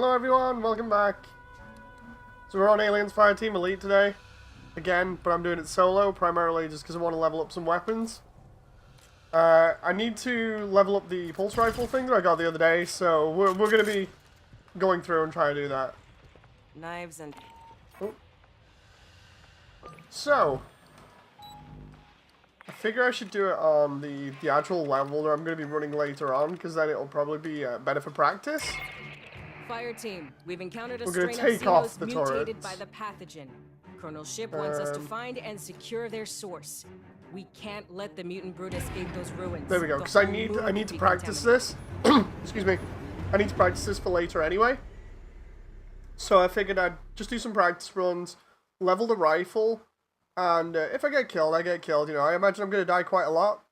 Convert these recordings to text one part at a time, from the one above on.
Hello everyone, welcome back. So we're on Aliens Fireteam Elite today. Again, but I'm doing it solo, primarily just because I want to level up some weapons. I need to level up the pulse rifle thing that I got the other day, so we're going to be going through and trying to do that. Knives and... Oh. So, I figure I should do it on the actual level that I'm going to be running later on, because then it'll probably be better for practice. Fireteam, we've encountered a We're gonna strain of take off xenos the mutated turrets. by the pathogen. Colonel Ship wants us to find and secure their source. We can't let the mutant brood escape those ruins. There we go, because I need to practice this. Excuse me. I need to practice this for later anyway. So I figured I'd just do some practice runs, level the rifle, and if I get killed, I get killed. You know, I imagine I'm going to die quite a lot.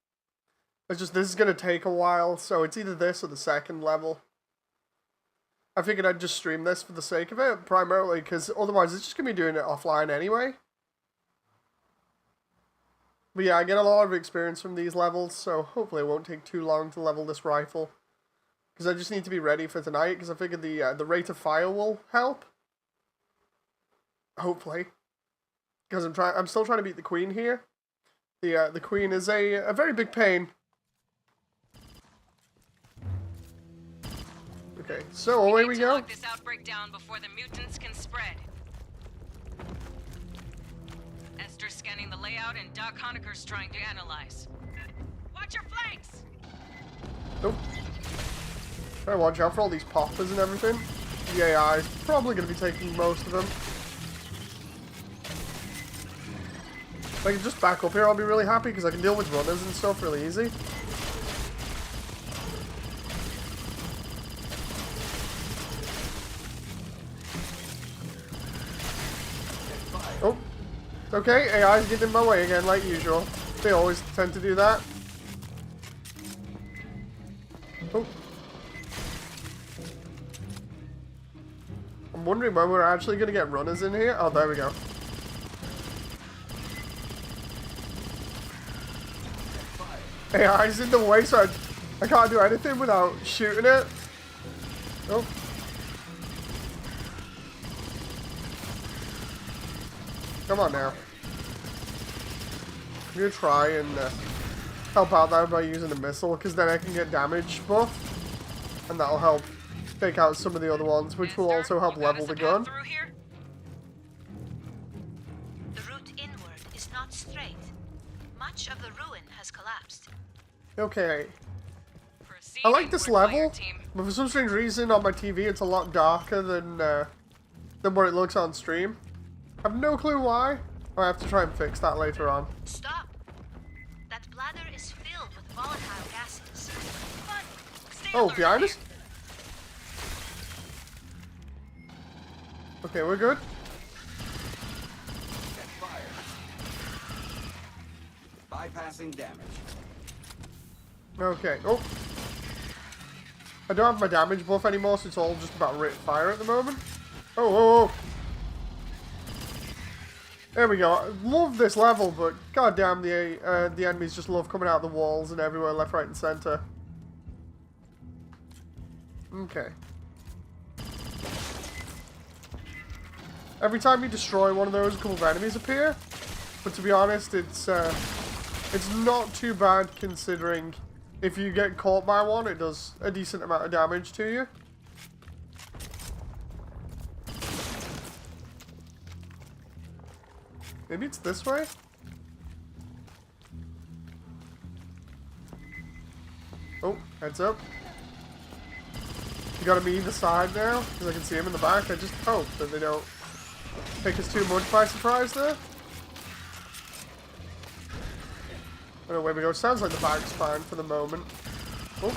It's just, this is going to take a while, so it's either this or the second level. I figured I'd just stream this for the sake of it, primarily, because otherwise it's just going to be doing it offline anyway. But yeah, I get a lot of experience from these levels, so hopefully it won't take too long to level this rifle. Because I just need to be ready for tonight, because I figured the rate of fire will help. Hopefully. Because I'm still trying to beat the Queen here. The Queen is a very big pain. Okay, so away we go. Lock this outbreak down before the mutants can spread. Esther's scanning the layout and Doc Honeker's trying to analyze. Watch your flanks! Nope. Try to watch out for all these poppers and everything. The AI is probably going to be taking most of them. If I can just back up here, I'll be really happy because I can deal with runners and stuff really easy. Oh, it's okay. AI's getting in my way again, like usual. They always tend to do that. Oh. I'm wondering when we're actually going to get runners in here. Oh, there we go. AI's in the way, so I can't do anything without shooting it. Oh. Come on now. I'm gonna try and help out that by using a missile, because then I can get damage buff, and that'll help take out some of the other ones, which will also help level the gun. The route inward is not straight. Much of the ruin has collapsed. Okay. I like this level, but for some strange reason on my TV it's a lot darker than what it looks on stream. I have no clue why. I have to try and fix that later on. Stop! That bladder is filled with volatile gases. Oh, behind us? Okay, we're good. Bypassing damage. Okay. Oh. I don't have my damage buff anymore, so it's all just about rate of fire at the moment. Oh, oh, oh. There we go. I love this level, but goddamn, the enemies just love coming out of the walls and everywhere, left, right, and center. Okay. Every time you destroy one of those, a couple of enemies appear. But to be honest, it's not too bad considering if you get caught by one, it does a decent amount of damage to you. Maybe it's this way? Oh, heads up. You gotta be either side now, because I can see him in the back. I just hope that they don't take us too much by surprise there. Oh, away we go. Sounds like the back's fine for the moment. Oh.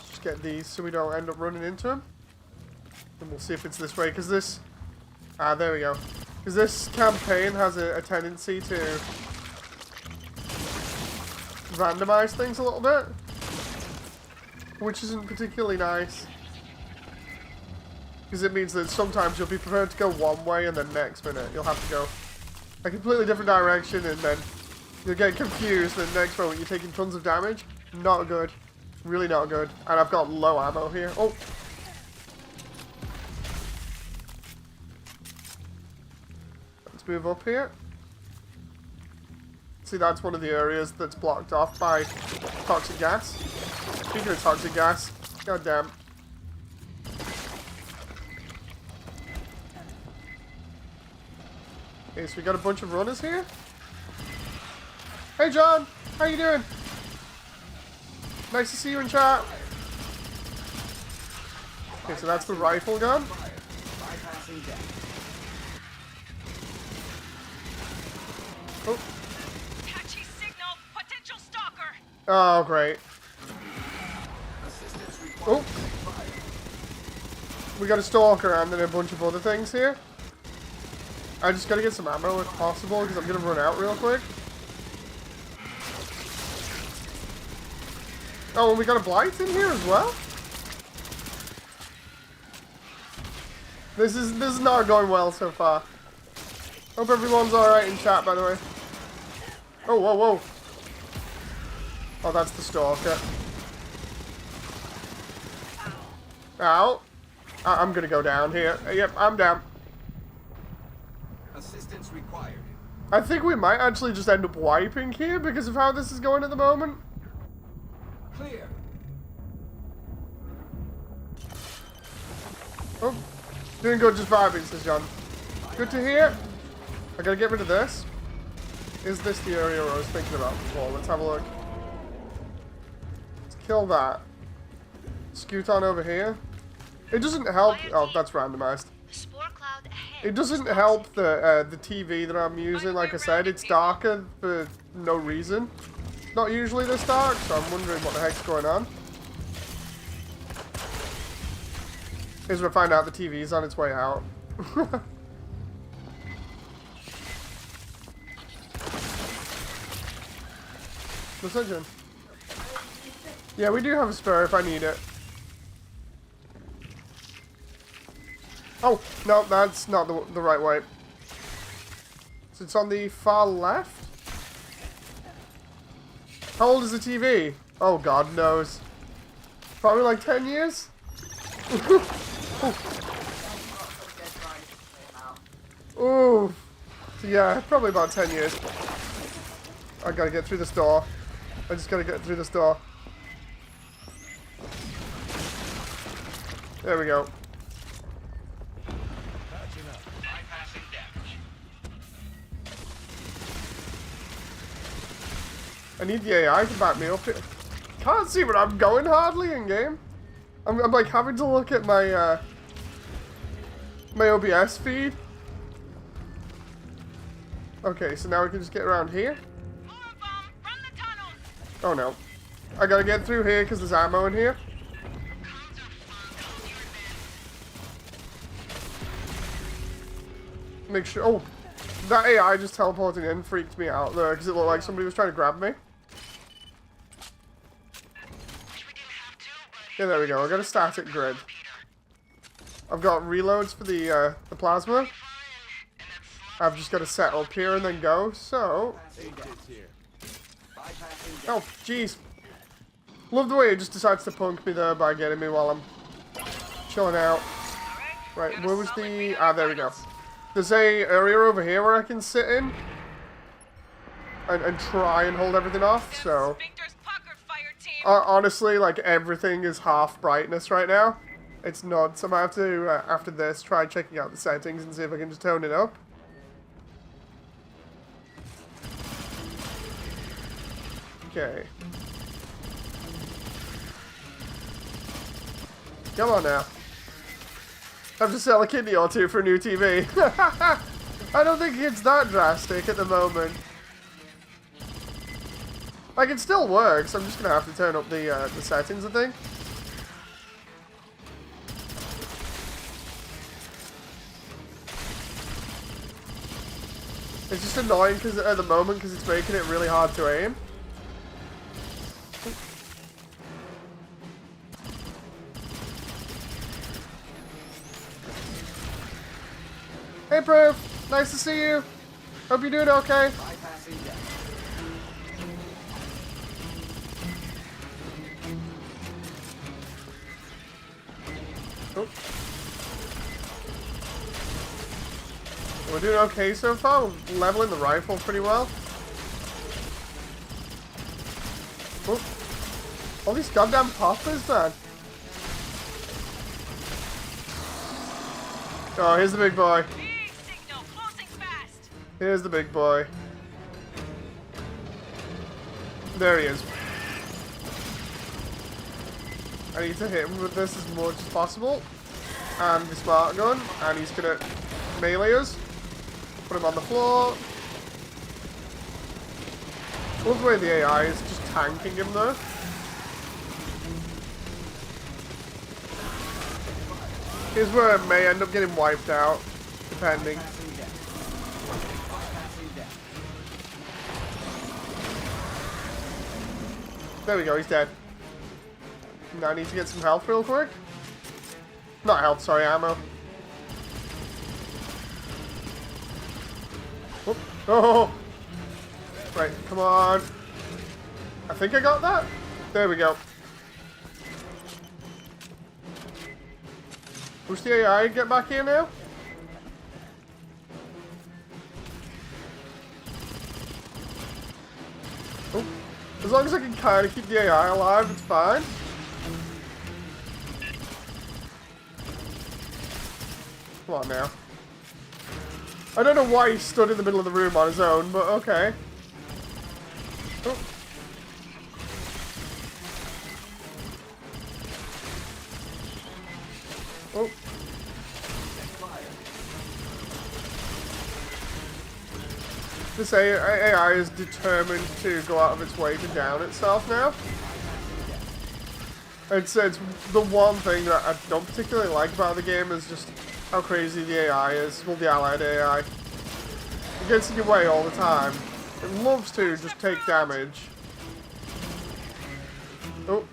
Just get these so we don't end up running into him. And we'll see if it's this way, because this... Ah, there we go. Because this campaign has a tendency to randomize things a little bit, which isn't particularly nice. Because it means that sometimes you'll be prepared to go one way and then next minute you'll have to go a completely different direction and then you'll get confused and the next moment you're taking tons of damage. Not good. Really not good. And I've got low ammo here. Oh! Let's move up here. See, that's one of the areas that's blocked off by toxic gas. Speaking of toxic gas, goddamn. Okay, so we got a bunch of runners here. Hey, John, how you doing? Nice to see you in chat. Okay, so that's the rifle gun. Bypassing them. Oh. Patchy signal, potential stalker. Oh, great. Assistance required. Oh. We got a stalker and then a bunch of other things here. I just gotta get some ammo if possible because I'm gonna run out real quick. Oh, and we got a blight in here as well. This is not going well so far. Hope everyone's alright in chat, by the way. Oh, whoa, whoa. Oh, that's the stalker. Ow. I'm gonna go down here. Yep, I'm down. Assistance required. I think we might actually just end up wiping here because of how this is going at the moment. Clear. Oh, doing good, just vibing, says John. Good to hear. I gotta get rid of this. Is this the area I was thinking about before? Let's have a look. Let's kill that. Scoot on over here. It doesn't help. Oh, that's randomized. The spore cloud ahead. It doesn't help the TV that I'm using. Like I said, it's darker for no reason. It's not usually this dark, so I'm wondering what the heck's going on. Here's where I find out the TV's on its way out. Precision. Yeah, we do have a spare if I need it. Oh, no, that's not the right way. So it's on the far left? How old is the TV? Oh, God knows. Probably like 10 years? Ooh. So yeah, probably about 10 years. I gotta get through this door. I just gotta get through this door. There we go. Bypassing damage. I need the AI to back me up here. Can't see where I'm going hardly in game. I'm like having to look at my my OBS feed. Okay, so now we can just get around here. Oh no. I gotta get through here because there's ammo in here. Make sure. Oh, that AI just teleporting in freaked me out there because it looked like somebody was trying to grab me. Yeah, there we go. I got a static grid. I've got reloads for the plasma. I've just got to set up here and then go. So, oh, jeez. Love the way it just decides to punk me there by getting me while I'm chilling out. Right, where was the... Ah, there we go. There's a area over here where I can sit in and try and hold everything off, so... honestly, like, everything is half brightness right now. It's not, so I might have to, after this, try checking out the settings and see if I can just tone it up. Okay. Come on now. I have to sell a kidney or two for a new TV. I don't think it's that drastic at the moment. Like, it still works. I'm just gonna have to turn up the settings, I think. It's just annoying because at the moment because it's making it really hard to aim. Hey, Proof. Nice to see you. Hope you're doing okay. Bypassing them. Oh. We're doing okay so far. We're leveling the rifle pretty well. Oh. All these goddamn poppers, man. Oh, here's the big boy. Big signal, closing fast. Here's the big boy. There he is. I need to hit him with this as much as possible. And the smart gun. And he's gonna melee us. Put him on the floor. Love the way the AI is just tanking him though. Here's where I may end up getting wiped out, depending. Bypassing deck. Bypassing deck. There we go, he's dead. Now I need to get some health real quick. Not health, sorry, ammo. Oh, oh. Right, come on. I think I got that. There we go. Push the AI, get back here now. Oh, as long as I can kind of keep the AI alive, it's fine. Come on now. I don't know why he stood in the middle of the room on his own, but okay. Oh. Oh. This AI is determined to go out of its way to down itself now. It's the one thing that I don't particularly like about the game is just how crazy the AI is. Well, the allied AI. It gets in your way all the time. It loves to just take damage. Oh.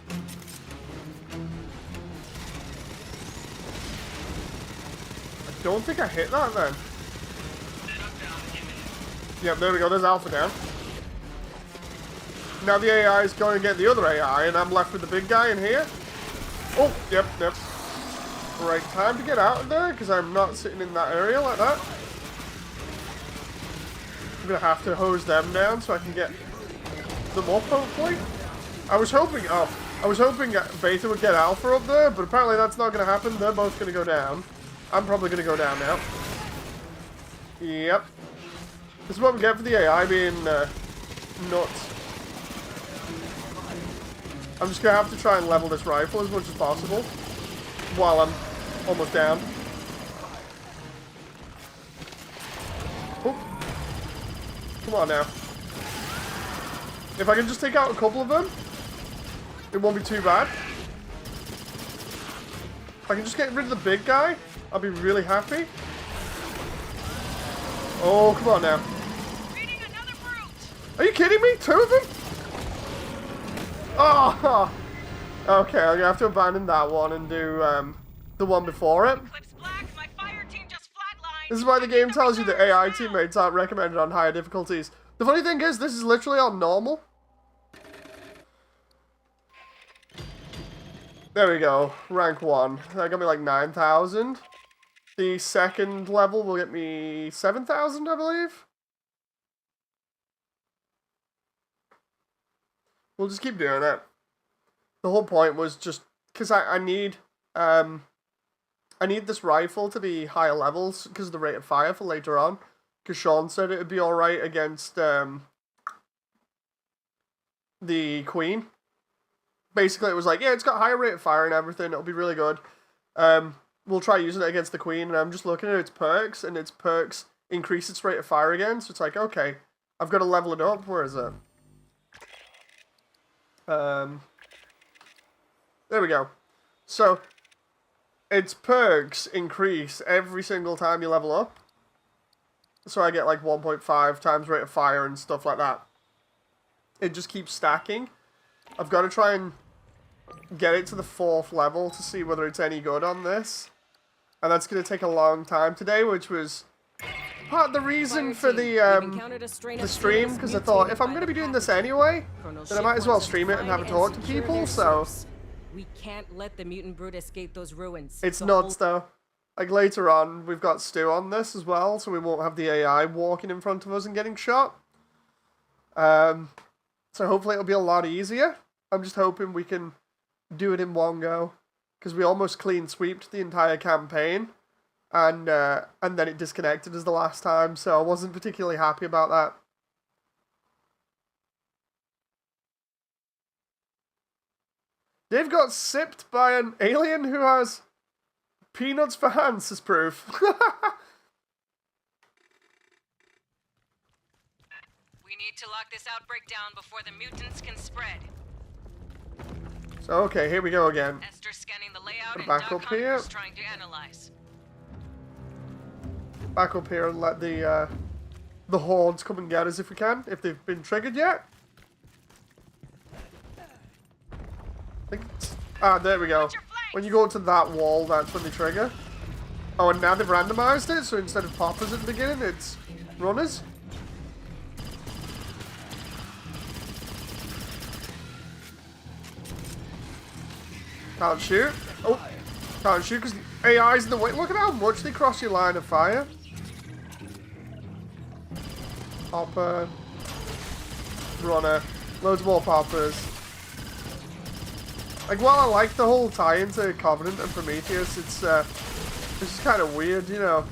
I don't think I hit that then. Yep, there we go. There's Alpha down. Now the AI is going to get the other AI, and I'm left with the big guy in here. Oh, yep. Right, time to get out of there, because I'm not sitting in that area like that. I'm going to have to hose them down so I can get them up, hopefully. I was hoping Beta would get Alpha up there, but apparently that's not going to happen. They're both going to go down. I'm probably going to go down now. Yep. This is what we get for the AI being nuts. I'm just going to have to try and level this rifle as much as possible while I'm almost down. Oh. Come on now. If I can just take out a couple of them, it won't be too bad. If I can just get rid of the big guy, I'll be really happy. Oh, come on now. Are you kidding me? 2 of them? Oh! Okay, I'm gonna have to abandon that one and do the one before it. This is why the game tells you that AI teammates aren't recommended on higher difficulties. The funny thing is, this is literally on normal. There we go. Rank 1. That got me like 9,000. The second level will get me 7,000, I believe. We'll just keep doing it. The whole point was just because I need this rifle to be higher levels because of the rate of fire for later on. Because Sean said it would be alright against the Queen. Basically, it was like, yeah, it's got higher rate of fire and everything. It'll be really good. We'll try using it against the Queen, and I'm just looking at its perks, and its perks increase its rate of fire again. So it's like, okay, I've got to level it up. Where is it? There we go. So, its perks increase every single time you level up. So I get like 1.5 times rate of fire and stuff like that. It just keeps stacking. I've got to try and get it to the 4th level to see whether it's any good on this. And that's going to take a long time today, which was part of the reason for the stream, because I thought, if I'm going to be doing this anyway, then I might as well stream it and have a talk to people, so... We can't let the mutant brood escape those ruins. It's nuts, though. Like later on, we've got Stu on this as well, so we won't have the AI walking in front of us and getting shot. So hopefully it'll be a lot easier. I'm just hoping we can do it in one go, because we almost clean sweeped the entire campaign, and then it disconnected as the last time, so I wasn't particularly happy about that. Dave got sipped by an alien who has peanuts for hands as proof. We need to lock this outbreak down before the mutants can spread. So, okay, here we go again. Esther scanning the layout Put it and back Doug up here. Hunter's trying to analyze. Back up here and let the hordes come and get us if we can, if they've been triggered yet. There we go. When you go to that wall, that's when they trigger. Oh, and now they've randomized it, so instead of poppers at the beginning, it's runners. Can't shoot. Oh, can't shoot because the AI's in the way. Look at how much they cross your line of fire. Popper. Runner. Loads more poppers. Like, while I like the whole tie-in to Covenant and Prometheus, it's just kind of weird, you know.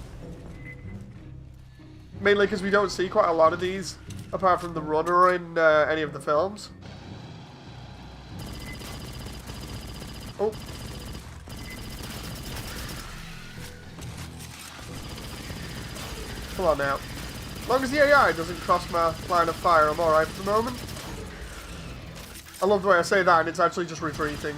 Mainly because we don't see quite a lot of these, apart from the Runner in any of the films. Oh. Come on now. As long as the AI doesn't cross my line of fire, I'm alright for the moment. I love the way I say that, and it's actually just retreating.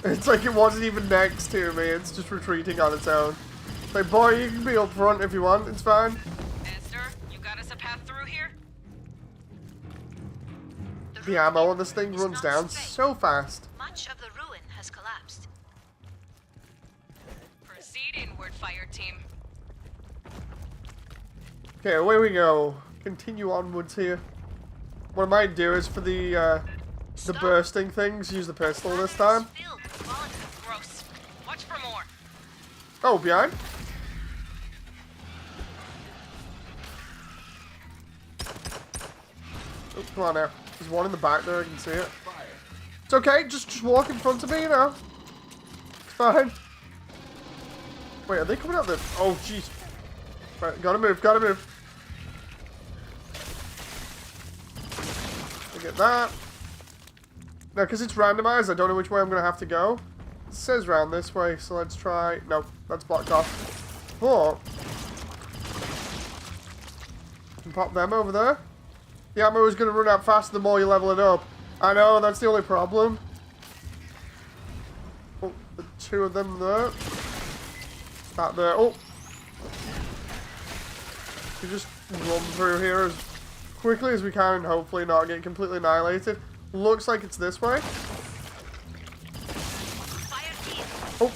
It's like it wasn't even next to me, it's just retreating on its own. It's like, boy, you can be up front if you want, it's fine. Esther, you got us a path through here? The ammo on this thing runs down so fast. Much of the ruin has collapsed. Proceed inward, Fireteam. Okay, away we go. Continue onwards here. What I might do is for the bursting things, use the pistol this time. Gross. Watch for more. Oh, behind? Oh, come on now. There's one in the back there, I can see it. It's okay, just walk in front of me, you know. It's fine. Wait, are they coming out the... Oh, jeez. Right, gotta move, gotta move. Look at that. Now, because it's randomized, I don't know which way I'm going to have to go. It says round this way, so let's try... No, that's blocked off. But... can pop them over there. The ammo is going to run out faster the more you level it up. I know, that's the only problem. Oh, the two of them there. That there. Oh! We just run through here as quickly as we can and hopefully not get completely annihilated. Looks like it's this way. Oh!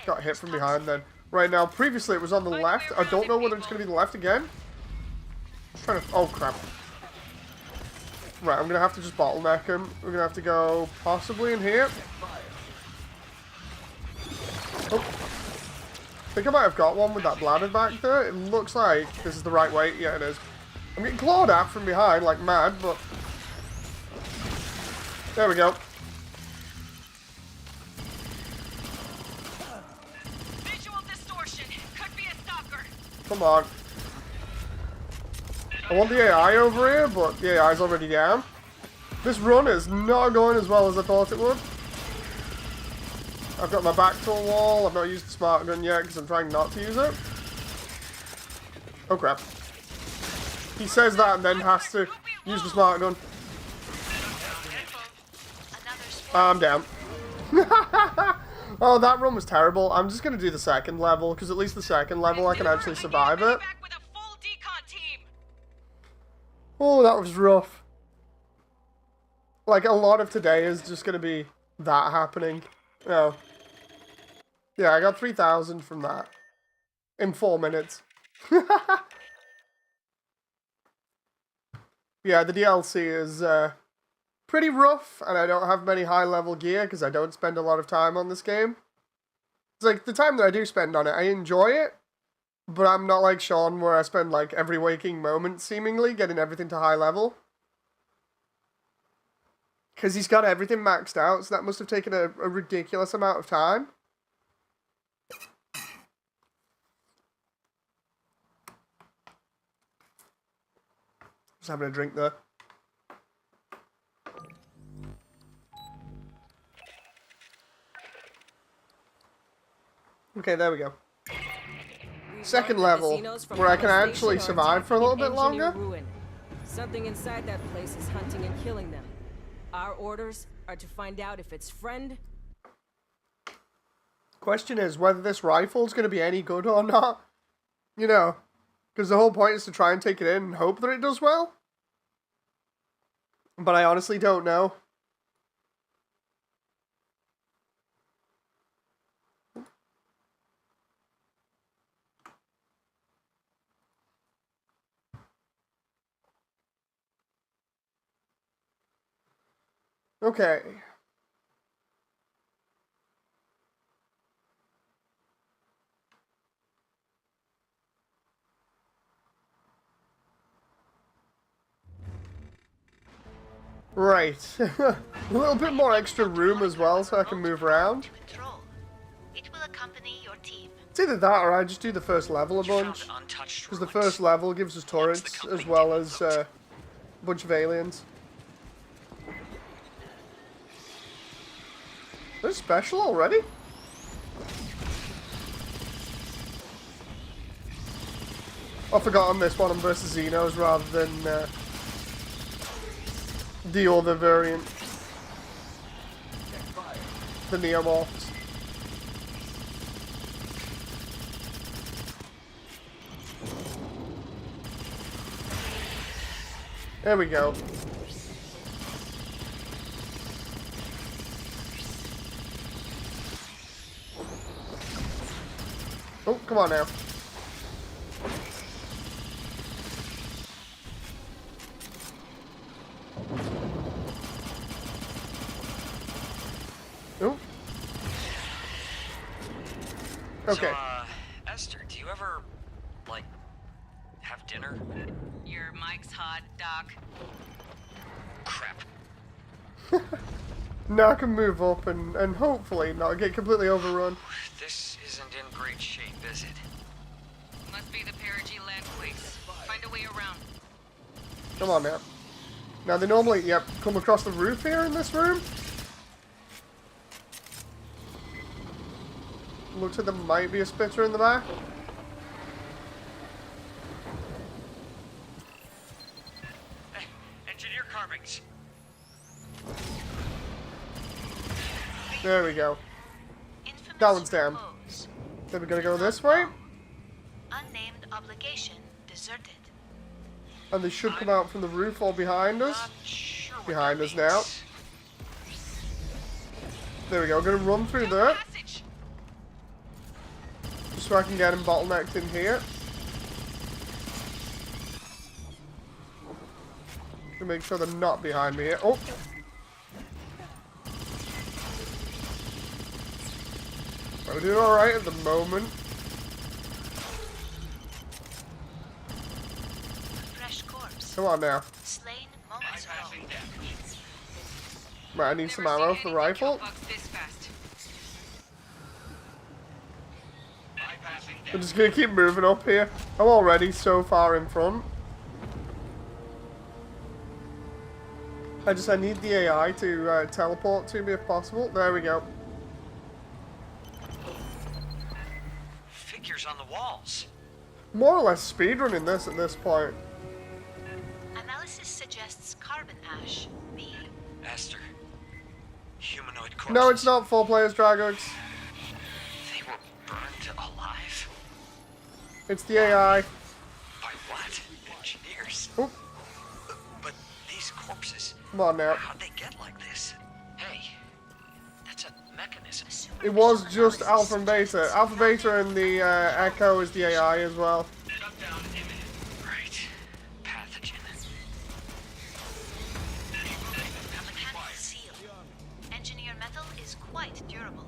Got hit from behind then. Right now, previously it was on the left. I don't know whether it's going to be the left again. Just trying to... Oh, crap. Right, I'm going to have to just bottleneck him. We're going to have to go possibly in here. Oh. I think I might have got one with that bladder back there. It looks like this is the right way. Yeah, it is. I'm getting clawed at from behind like mad, but... There we go. Visual distortion. Could be a stalker. Come on. I want the AI over here, but the AI's already down. This run is not going as well as I thought it would. I've got my back to a wall. I've not used the smart gun yet because I'm trying not to use it. Oh crap. He says that and then has to use the smart gun. I'm down. Oh, that run was terrible. I'm just going to do the second level because at least the second level I can actually survive it. Oh, that was rough. Like, a lot of today is just going to be that happening. Oh. Yeah, I got 3,000 from that. In 4 minutes. Yeah, the DLC is pretty rough, and I don't have many high-level gear because I don't spend a lot of time on this game. It's like the time that I do spend on it, I enjoy it, but I'm not like Sean where I spend like every waking moment seemingly getting everything to high level. Because he's got everything maxed out, so that must have taken a ridiculous amount of time. Just having a drink there. Okay, there we go. Second level, where I can actually survive for a little bit longer. Something inside that place is hunting and killing them. Our orders are to find out if it's friend. Question is whether this rifle's going to be any good or not. You know, because the whole point is to try and take it in and hope that it does well. But I honestly don't know. Okay. Right. A little bit more extra room as well so I can move around. It will accompany your team. It's either that or I just do the first level a bunch. Because the first level gives us turrets as well as a bunch of aliens. They're special already? I forgot on this one I'm versus Xenos rather than the other variant. The Neomorphs. There we go. Oh, come on now. Oh. Okay. So, Esther, do you ever, like, have dinner? Your mic's hot, Doc. Crap. Now I can move up and hopefully not get completely overrun. This isn't in great shape, is it? Must be the perigee land place. Find a way around. Come on now. Now they normally, yep, come across the roof here in this room. Looks like there might be a spitter in the back. Engineer carvings. There we go. Infamous That one's down. repose. Then we're gonna go this way, Unnamed obligation deserted. and they should come out from the roof or behind us. Not sure what Behind that us now. means. There we go. Gonna run through there, Passage. just so I can get him bottlenecked in here. To make sure they're not behind me here. Oh. We're doing alright at the moment. Fresh corpse. Come on now. Slain moments ago. Bypassing damage. Right, I need some ammo for the rifle. Bypassing I'm damage. just gonna keep moving up here. I'm already so far in front. I need the AI to teleport to me if possible. There we go. Figures on the walls. More or less speedrunning this at this point. Analysis suggests carbon ash being Esther. Humanoid corpses. No, it's not 4 players, Dragox. They were burned alive. It's the AI. By what? Engineers. Oh, But these corpses, come on now. how'd they get like this? Hey, that's a mechanism. It was just Alpha and Beta. Alpha, Beta, and the Echo is the AI as well. Shutdown imminent. Right. Pathogen. mechanical seal. Engineer metal is quite durable.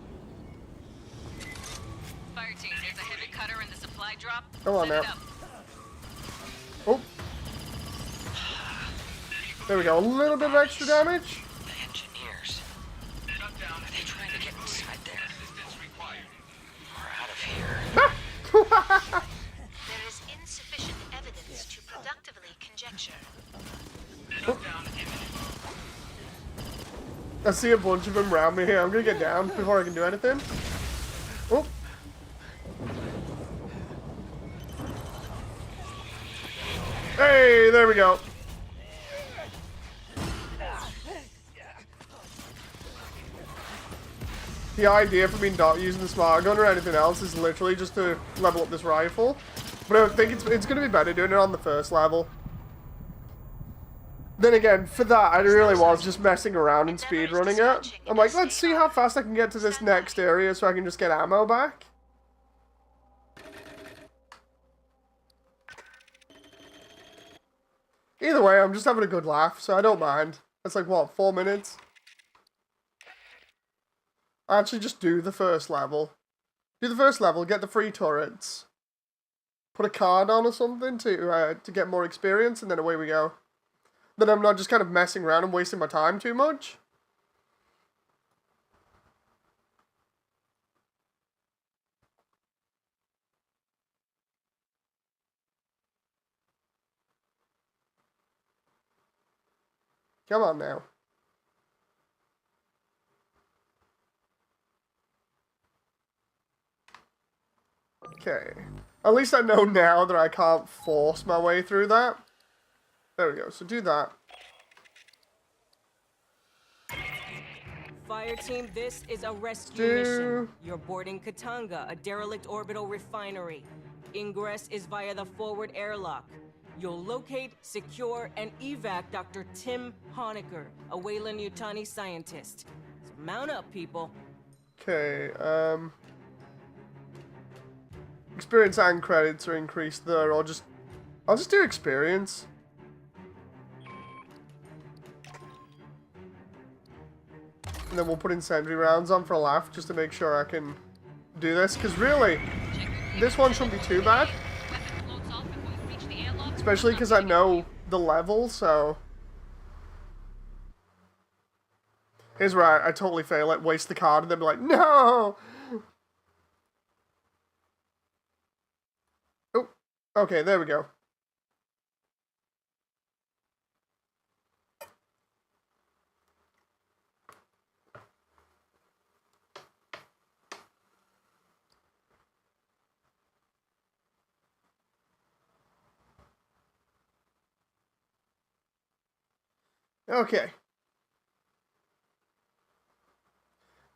drop. Come on Set now. it up. Oh. There we go. A little bit of extra damage. The engineers. Are they trying to get inside there? We're out of here. There is insufficient evidence to productively conjecture. I see a bunch of them around me here. I'm gonna get down before I can do anything. Oh. Hey, there we go. The idea for me not using the smart gun or anything else is literally just to level up this rifle. But I think it's going to be better doing it on the first level. Then again, for that, I really was just messing around and speedrunning it. I'm like, let's see how fast I can get to this next area so I can just get ammo back. Either way, I'm just having a good laugh, so I don't mind. It's like, what, 4 minutes? I actually just do the first level. Do the first level, get the free turrets. Put a card on or something to get more experience, and then away we go. Then I'm not just kind of messing around and wasting my time too much. Come on now. Okay. At least I know now that I can't force my way through that. There we go. So do that. Fireteam, this is a rescue mission. You're boarding Katanga, a derelict orbital refinery. Ingress is via the forward airlock. You'll locate, secure, and evac Dr. Tim Honecker, a Weyland-Yutani scientist. So mount up, people. Okay, experience and credits are increased there. I'll just do experience. And then we'll put incendiary rounds on for a laugh, just to make sure I can do this. Because really, this one shouldn't be too bad. Especially because I know the level, so... Here's where I totally fail it, waste the card, and then be like, no! Oh, okay, there we go. Okay.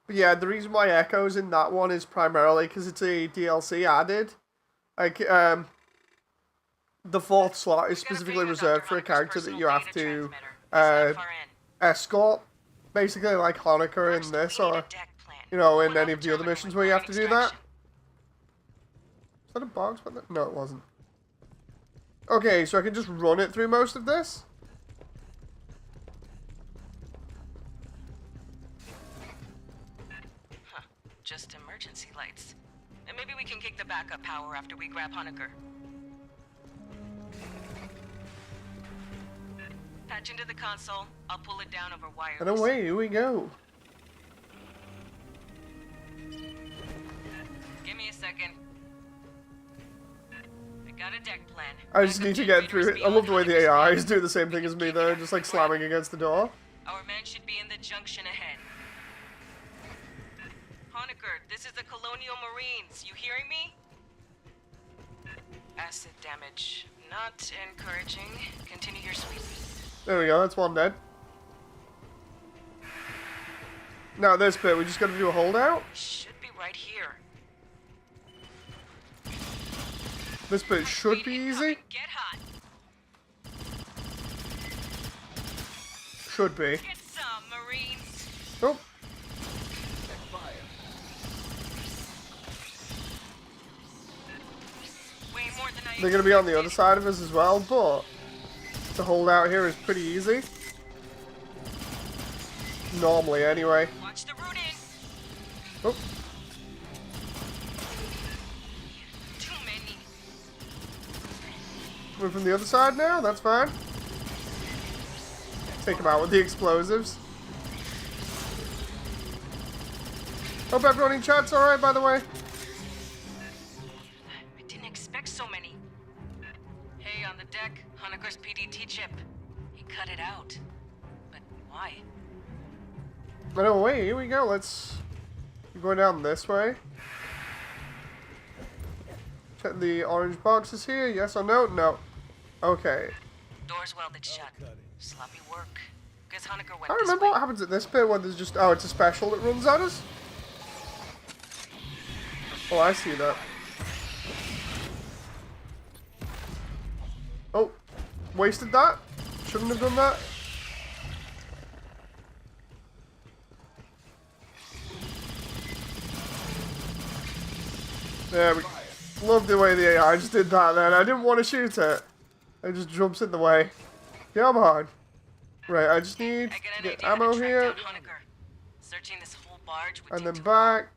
But yeah, the reason why Echo's in that one is primarily because it's a DLC added. Like, the fourth slot is specifically reserved for a character that you have to escort. Basically like Honecker in this, or, you know, in any of the other missions where you have to do that. Is that a box? No, it wasn't. Okay, so I can just run it through most of this? Just emergency lights. And maybe we can kick the backup power after we grab Honecker. Patch into the console. I'll pull it down over wireless. And away we go. Give me a second. I got a deck plan. I just need to get through it. I love the way the AIs do the same thing as me though, just like slamming against the door. Our men should be in the junction ahead. Honecker, this is the Colonial Marines. You hearing me? Acid damage. Not encouraging. Continue your sweep. There we go, that's one dead. Now this bit, we just gotta do a holdout. Should be right here. This bit should be easy. Get hot. Should be. Get some, Marines. Oh. Way more than I They're gonna be on the other side of us as well, but the holdout here is pretty easy. Normally, anyway. Watch the root in. Oh. Too many. We're from the other side now? That's fine. Take him out with the explosives. Hope everyone in chat's alright, by the way. I didn't expect so many. Hey, on the deck, Honeker's PDT chip. He cut it out. But why? But no, wait, here we go. Let's go down this way. Check the orange boxes here. Yes or no? No. Okay. Doors welded shut. Sloppy work. Guess Honeker went I this remember way. what happens at this bit when there's just... Oh, it's a special that runs at us? Oh, I see that. Oh. Wasted that? Shouldn't have done that. There we go. Love the way the AI just did that then. I didn't want to shoot it. It just jumps in the way. Come on. Right, I just need to get ammo here. Searching this whole barge would And take then too long. back.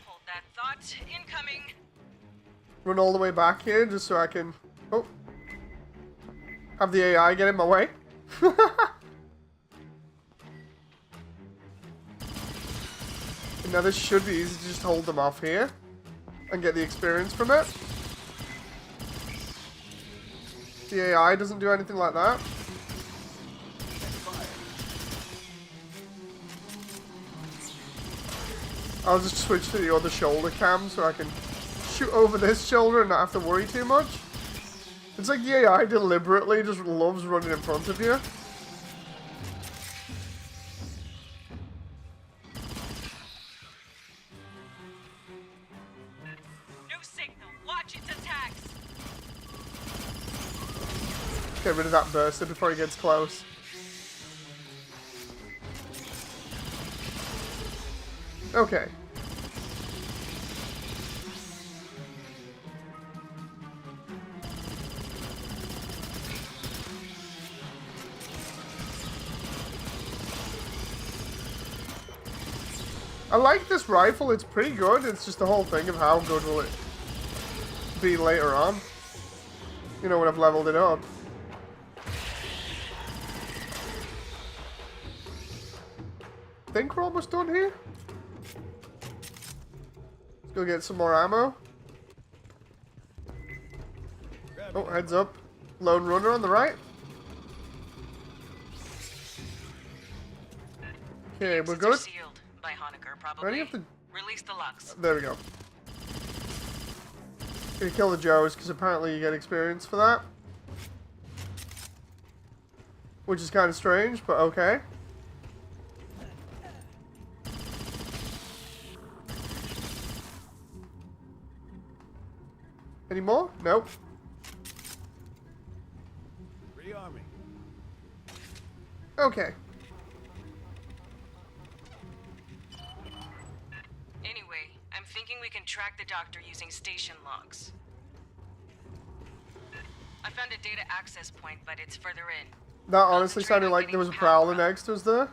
Hold that thought. Incoming. Run all the way back here just so I can... Oh. Have the AI get in my way. Now this should be easy to just hold them off here. And get the experience from it. The AI doesn't do anything like that. I'll just switch to the other shoulder cam so I can shoot over this shoulder and not have to worry too much. It's like the AI deliberately just loves running in front of you. New signal. Watch its attacks. Get rid of that burster before he gets close. Okay. I like this rifle, it's pretty good. It's just the whole thing of how good will it be later on. You know, when I've leveled it up. I think we're almost done here. Let's go get some more ammo. Oh, heads up. Lone runner on the right. Okay, we're Exits are good. sealed by Honeker, Do I probably. have to... Release the locks. There we go. Gonna kill the Joes, because apparently you get experience for that. Which is kind of strange, but okay. Any more? Nope. Rearming. Okay. Anyway, I'm thinking we can track the doctor using station logs. I found a data access point, but it's further in. That honestly sounded like there was a prowler next to us there.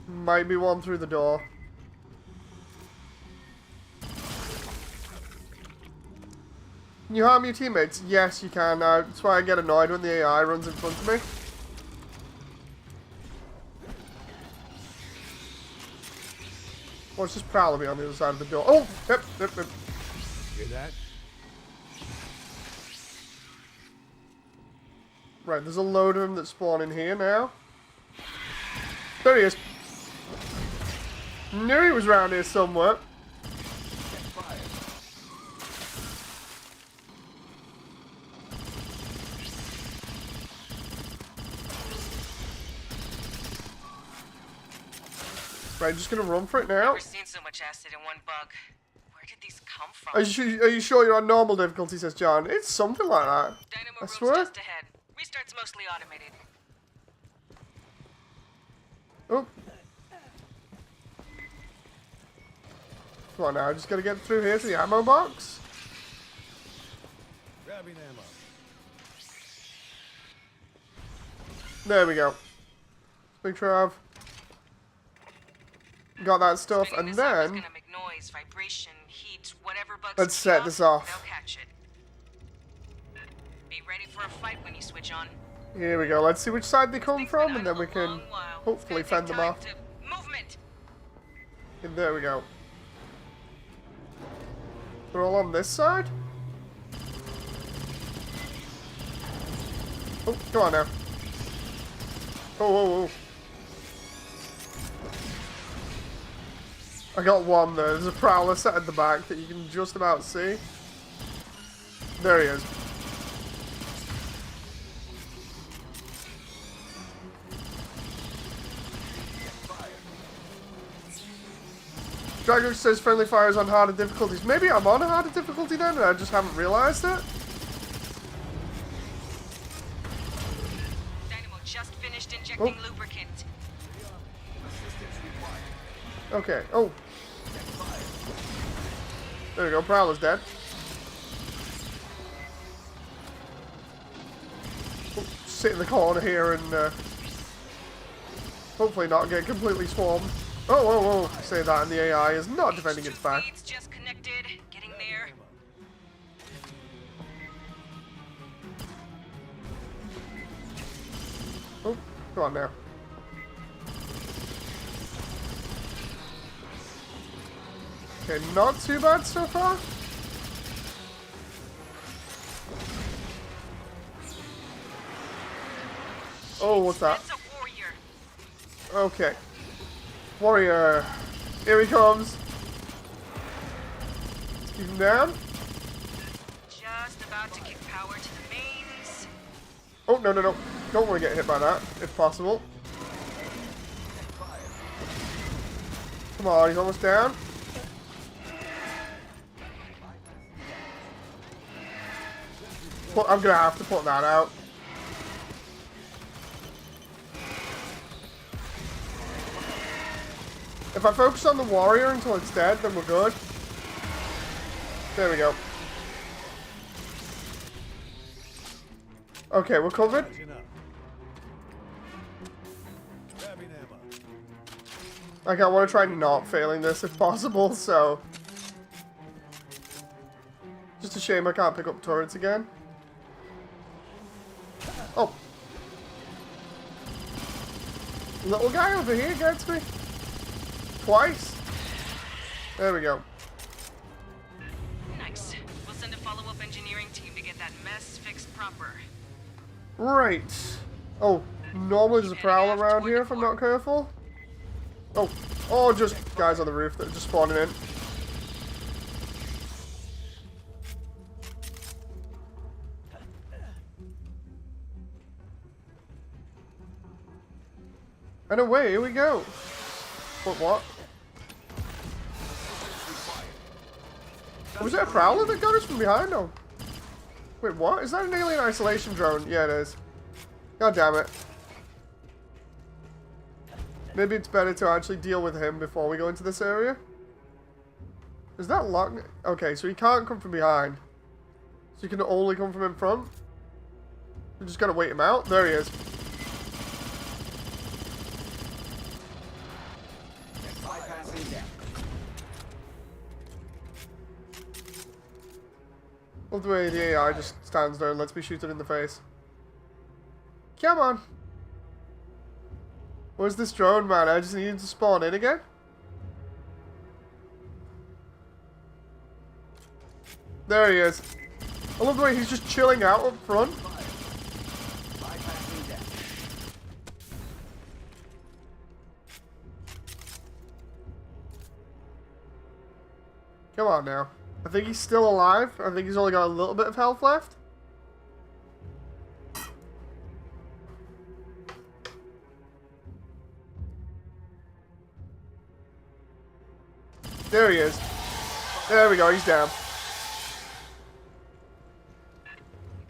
Might be one through the door. Can you harm your teammates? Yes, you can. That's why I get annoyed when the AI runs in front of me. Well, it's just prowler me on the other side of the door. Oh! Yep. Hear that? Right, there's a load of them that spawn in here now. There he is. Knew he was around here somewhere. Right, just gonna run for it now. Never seen so much acid in one bug. Where did these come from? Are you sure you're on normal difficulty, says John? It's something like that. Dynamo I room's swear. just ahead. Restart's mostly automated. Oh. Come on now, I just gotta get through here to the ammo box. Grabbing ammo. There we go. Let's make sure I've got that stuff, Spinning and this up is then... gonna make noise, vibration, heat. What whatever bugs Let's the set kiosk, this off. They'll catch it. Be ready for a fight when you switch on. Here we go. Let's see which side they come Thing's from, been and then we idle a can long while. hopefully It's gonna fend them take off. time to- Movement! And there we go. They're all on this side? Oh, come on now. Oh, whoa, whoa. I got one there. There's a prowler set at the back that you can just about see. There he is. Drago says friendly fire is on harder difficulties. Maybe I'm on a harder difficulty then and I just haven't realized it. Dynamo just finished injecting lubricant. Okay. Oh. There we go. Prowler's dead. Oh, sit in the corner here and hopefully not get completely swarmed. Oh, whoa, whoa. Say that and the AI is not defending its back. Feeds just connected. Getting there. Oh, come on now. Okay, not too bad so far. Oh, what's that? That's a warrior. Okay. Warrior. Here he comes. Keep him down. Just about to kick power to the mains. Oh, no, no, no. Don't want to get hit by that, if possible. Come on, he's almost down. Well, I'm going to have to put that out. If I focus on the warrior until it's dead, then we're good. There we go. Okay, we're covered. Charging up. Grabbing ammo. Like, I want to try not failing this if possible, so... Just a shame I can't pick up turrets again. Oh. Little guy over here gets me. Twice. There we go. Nice. We'll send a follow-up engineering team to get that mess fixed proper. Right. Oh, normally there's a prowler around here if I'm not careful. Oh. Oh, just guys on the roof that are just spawning in. And away, here we go. What? Was it a prowler that got us from behind? Oh. Wait, what? Is that an alien isolation drone? Yeah, it is. God damn it. Maybe it's better to actually deal with him before we go into this area. Is that locked? Okay, so he can't come from behind. So he can only come from in front. We just gotta wait him out. There he is. Love the way the AI just stands there and lets me shoot it in the face. Come on. Where's this drone, man? I just need him to spawn in again. There he is. I love the way he's just chilling out up front. Come on now. I think he's still alive. I think he's only got a little bit of health left. There he is. There we go, he's down.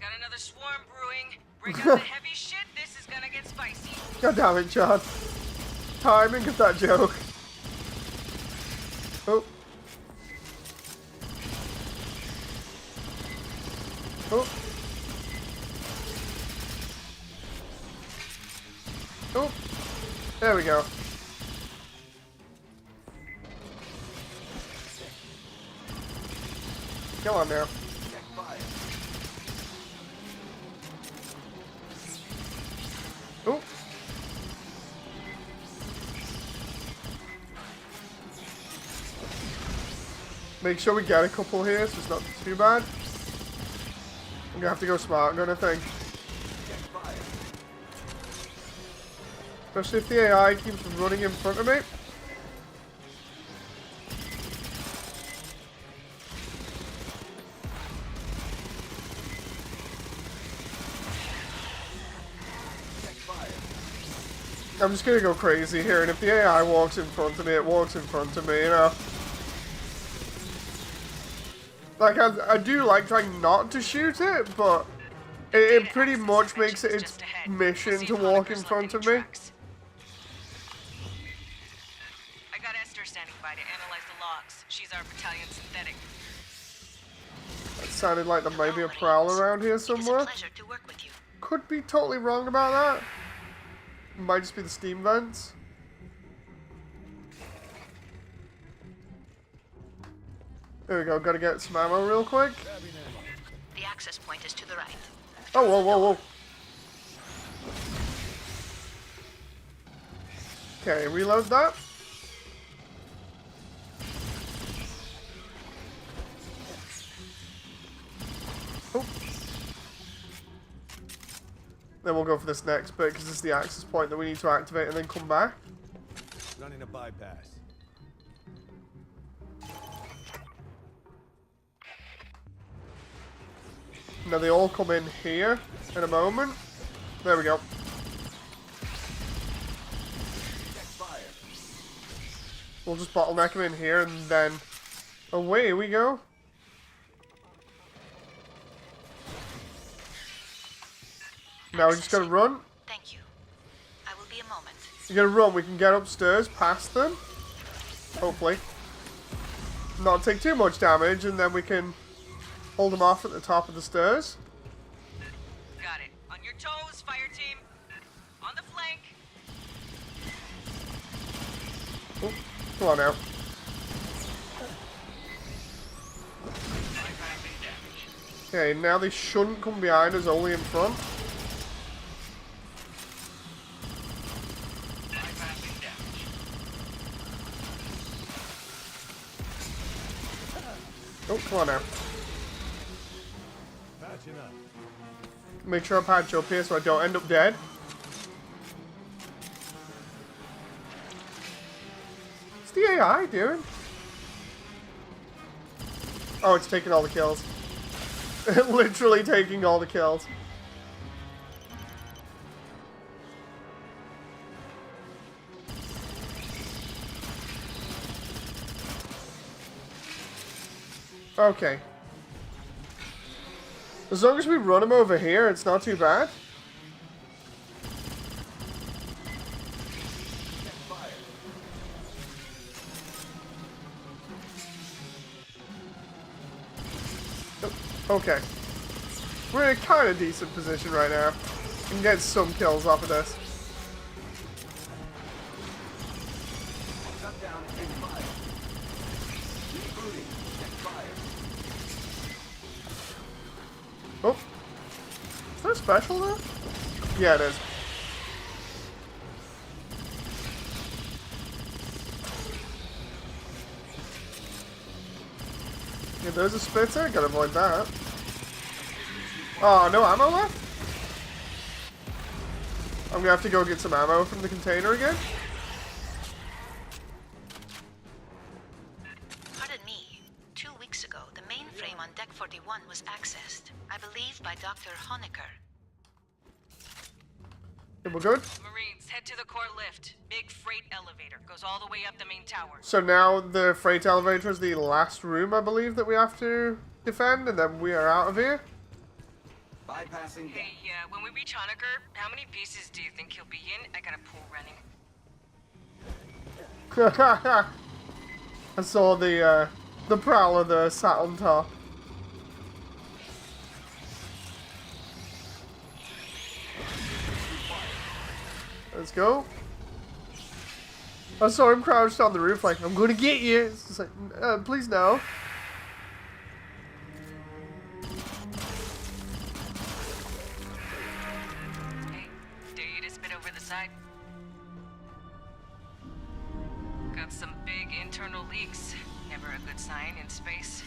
Got another swarm brewing. Bring out the heavy shit. This is gonna get spicy. God damn it, John. Timing of that joke. Oh. Oh. Oh. There we go. Come on now. Oh. Make sure we get a couple here, so it's not too bad. I'm gonna have to go smart gun, I think. Especially if the AI keeps running in front of me. I'm just gonna go crazy here, and if the AI walks in front of me, it walks in front of me, you know. Like, I do like trying not to shoot it, but it pretty much makes it its mission to walk in front of me. I got Esther standing by to analyze the logs. She's our battalion synthetic. That sounded like there might be a prowler around here somewhere. It is a pleasure to work with you. Could be totally wrong about that. Might just be the steam vents. There we go, gotta get some ammo real quick. The access point is to the right. Oh, whoa, whoa, whoa. Okay, reload that. Oh. Then we'll go for this next bit, because this is the access point that we need to activate and then come back. Running a bypass. Now they all come in here in a moment. There we go. We'll just bottleneck them in here and then away we go. Now we just gotta run. Thank you. I will be a moment. You gotta run. We can get upstairs past them. Hopefully. Not take too much damage, and then we can hold them off at the top of the stairs. Got it. On your toes, fire team. On the flank. Oh, come on now. Okay, now they shouldn't come behind us, only in front. Oh, come on now. Patching up. Make sure I patch up here so I don't end up dead. What's the AI doing? Oh, it's taking all the kills. Literally taking all the kills. Okay. As long as we run him over here, it's not too bad. Okay. We're in a kind of decent position right now. We can get some kills off of this. Oh. Is that a special though? Yeah, it is. Yeah, there's a splitter. Gotta avoid that. Oh, no ammo left? I'm gonna have to go get some ammo from the container again. Pardon me. 2 weeks ago, the mainframe on Deck 41 was accessed. I believe by Dr. Honecker. Okay, we're good. Marines, head to the core lift. Big freight elevator. Goes all the way up the main tower. So now the freight elevator is the last room, I believe, that we have to defend, and then we are out of here. Bypassing. Hey, when we reach Honecker, how many pieces do you think he'll be in? I got a pool running. I saw the prowler there sat on top. Let's go. I saw him crouched on the roof like, I'm gonna get you. It's just like, please no. outside? Got some big internal leaks. Never a good sign in space.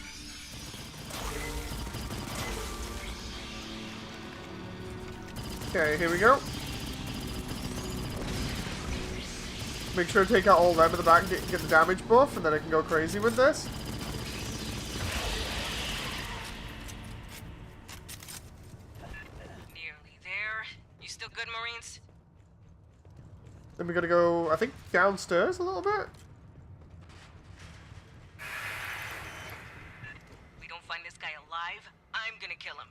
Okay, here we go. Make sure to take out all them in the back and get the damage buff, and then I can go crazy with this. Nearly there. You still good, Marines? Then we gotta go, I think, downstairs a little bit. We don't find this guy alive, I'm gonna kill him.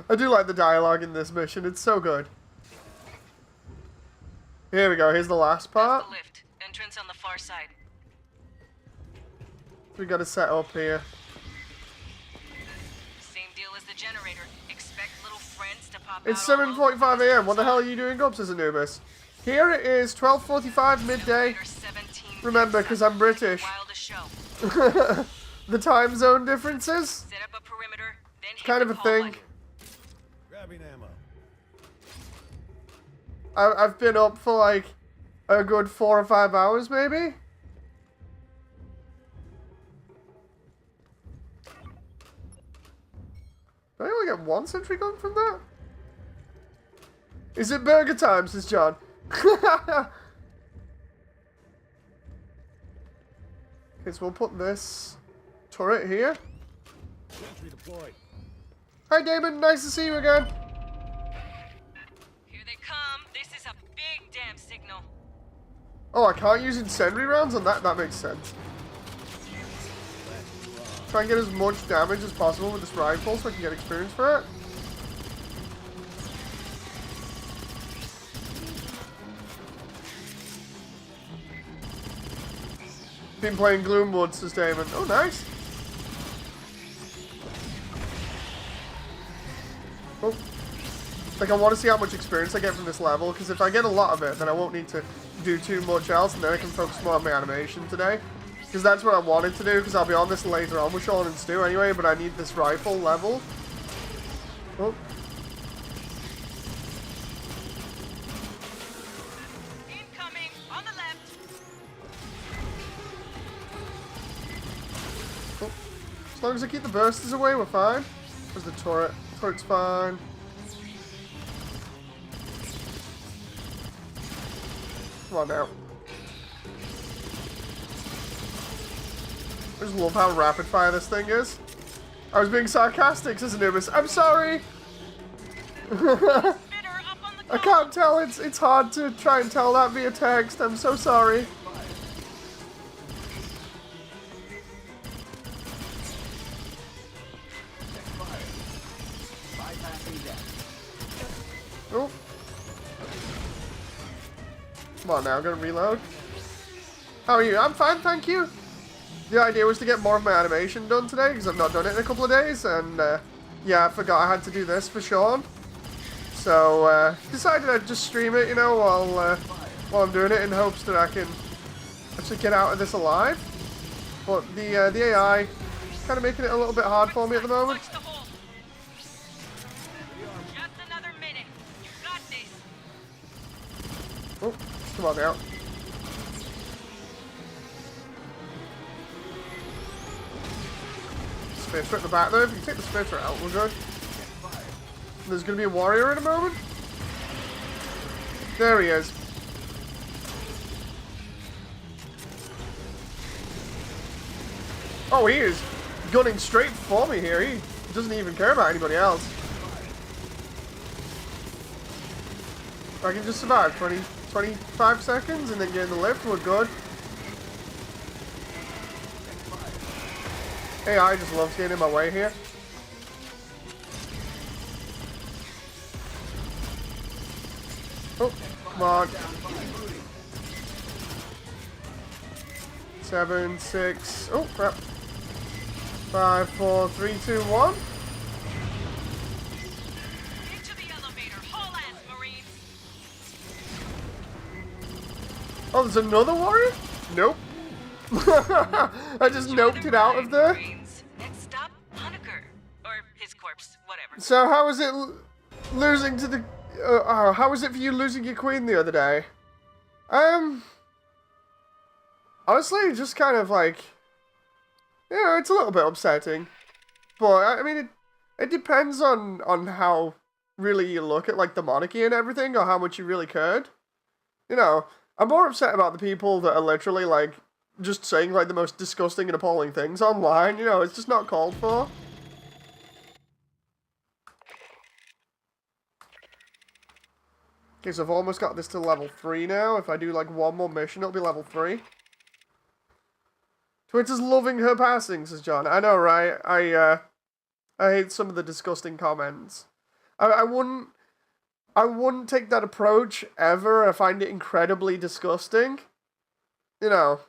I do like the dialogue in this mission, it's so good. Here we go, here's the last part. That's the lift. Entrance on the far side. We gotta set up here. Same deal as the generator. Expect little friends to pop It's out all over 7:45 when AM. What the it's hell are on. you doing up, says Anubis? Here it is, 12:45 midday. Elevator 17 Remember, picks because up. I'm British. Wild to show. The time zone differences? Set up a perimeter, then hit Kind the of a call thing. button. Grabbing ammo. I've been up for like a good 4 or 5 hours, maybe? Did I only get one sentry gun from that? Is it burger time, says John? Okay, so we'll put this turret here. Sentry deployed. Hi Damon, nice to see you again. Here they come. This is a big damn signal. Oh, I can't use incendiary rounds on that? That makes sense. Try and get as much damage as possible with this rifle so I can get experience for it. Been playing Gloomwood, says Damon. Oh, nice. Oh. Like, I want to see how much experience I get from this level, because if I get a lot of it, then I won't need to do too much else, and then I can focus more on my animation today. Because that's what I wanted to do, because I'll be on this later on with Sean and Stu anyway, but I need this rifle level. Oh. Incoming on the left. Oh. As long as I keep the bursters away, we're fine. Where's the turret? Turret's fine. Come on now. I just love how rapid fire this thing is. I was being sarcastic, says Anubis. I'm sorry! I can't tell, it's hard to try and tell that via text. I'm so sorry. Oh. Come on now, I'm gonna reload. How are you? I'm fine, thank you. The idea was to get more of my animation done today, because I've not done it in a couple of days, and yeah, I forgot I had to do this for Sean. So, decided I'd just stream it, you know, while I'm doing it, in hopes that I can actually get out of this alive. But the AI kind of making it a little bit hard for me at the moment. Watch the hole. Just another minute. You got this. Oh, come on now. Spitter at the back though. If you can take the spitter out, we're good. There's going to be a warrior in a moment. There he is. Oh, he is gunning straight for me here. He doesn't even care about anybody else. I can just survive 25 seconds and then get in the lift. We're good. AI just loves getting in my way here. Oh, come on. 7, 6. Oh, crap. 5, 4, 3, 2, 1. Into the elevator. Haul ass, Marines. Oh, there's another warrior? Nope. I just noped it out of there. Marines. Next stop, Honecker. Or his corpse, whatever. So how is it losing to the how was it for you losing your queen the other day? Honestly, just kind of like, it's a little bit upsetting. But, I mean, it depends on how really you look at, like, the monarchy and everything, or how much you really cared. You know, I'm more upset about the people that are literally, like, just saying, like, the most disgusting and appalling things online. You know, it's just not called for. Okay, so I've almost got this to level 3 now. If I do, like, one more mission, it'll be level 3. Twitter's loving her passing, says John. I know, right? I hate some of the disgusting comments. I wouldn't take that approach ever. I find it incredibly disgusting. You know.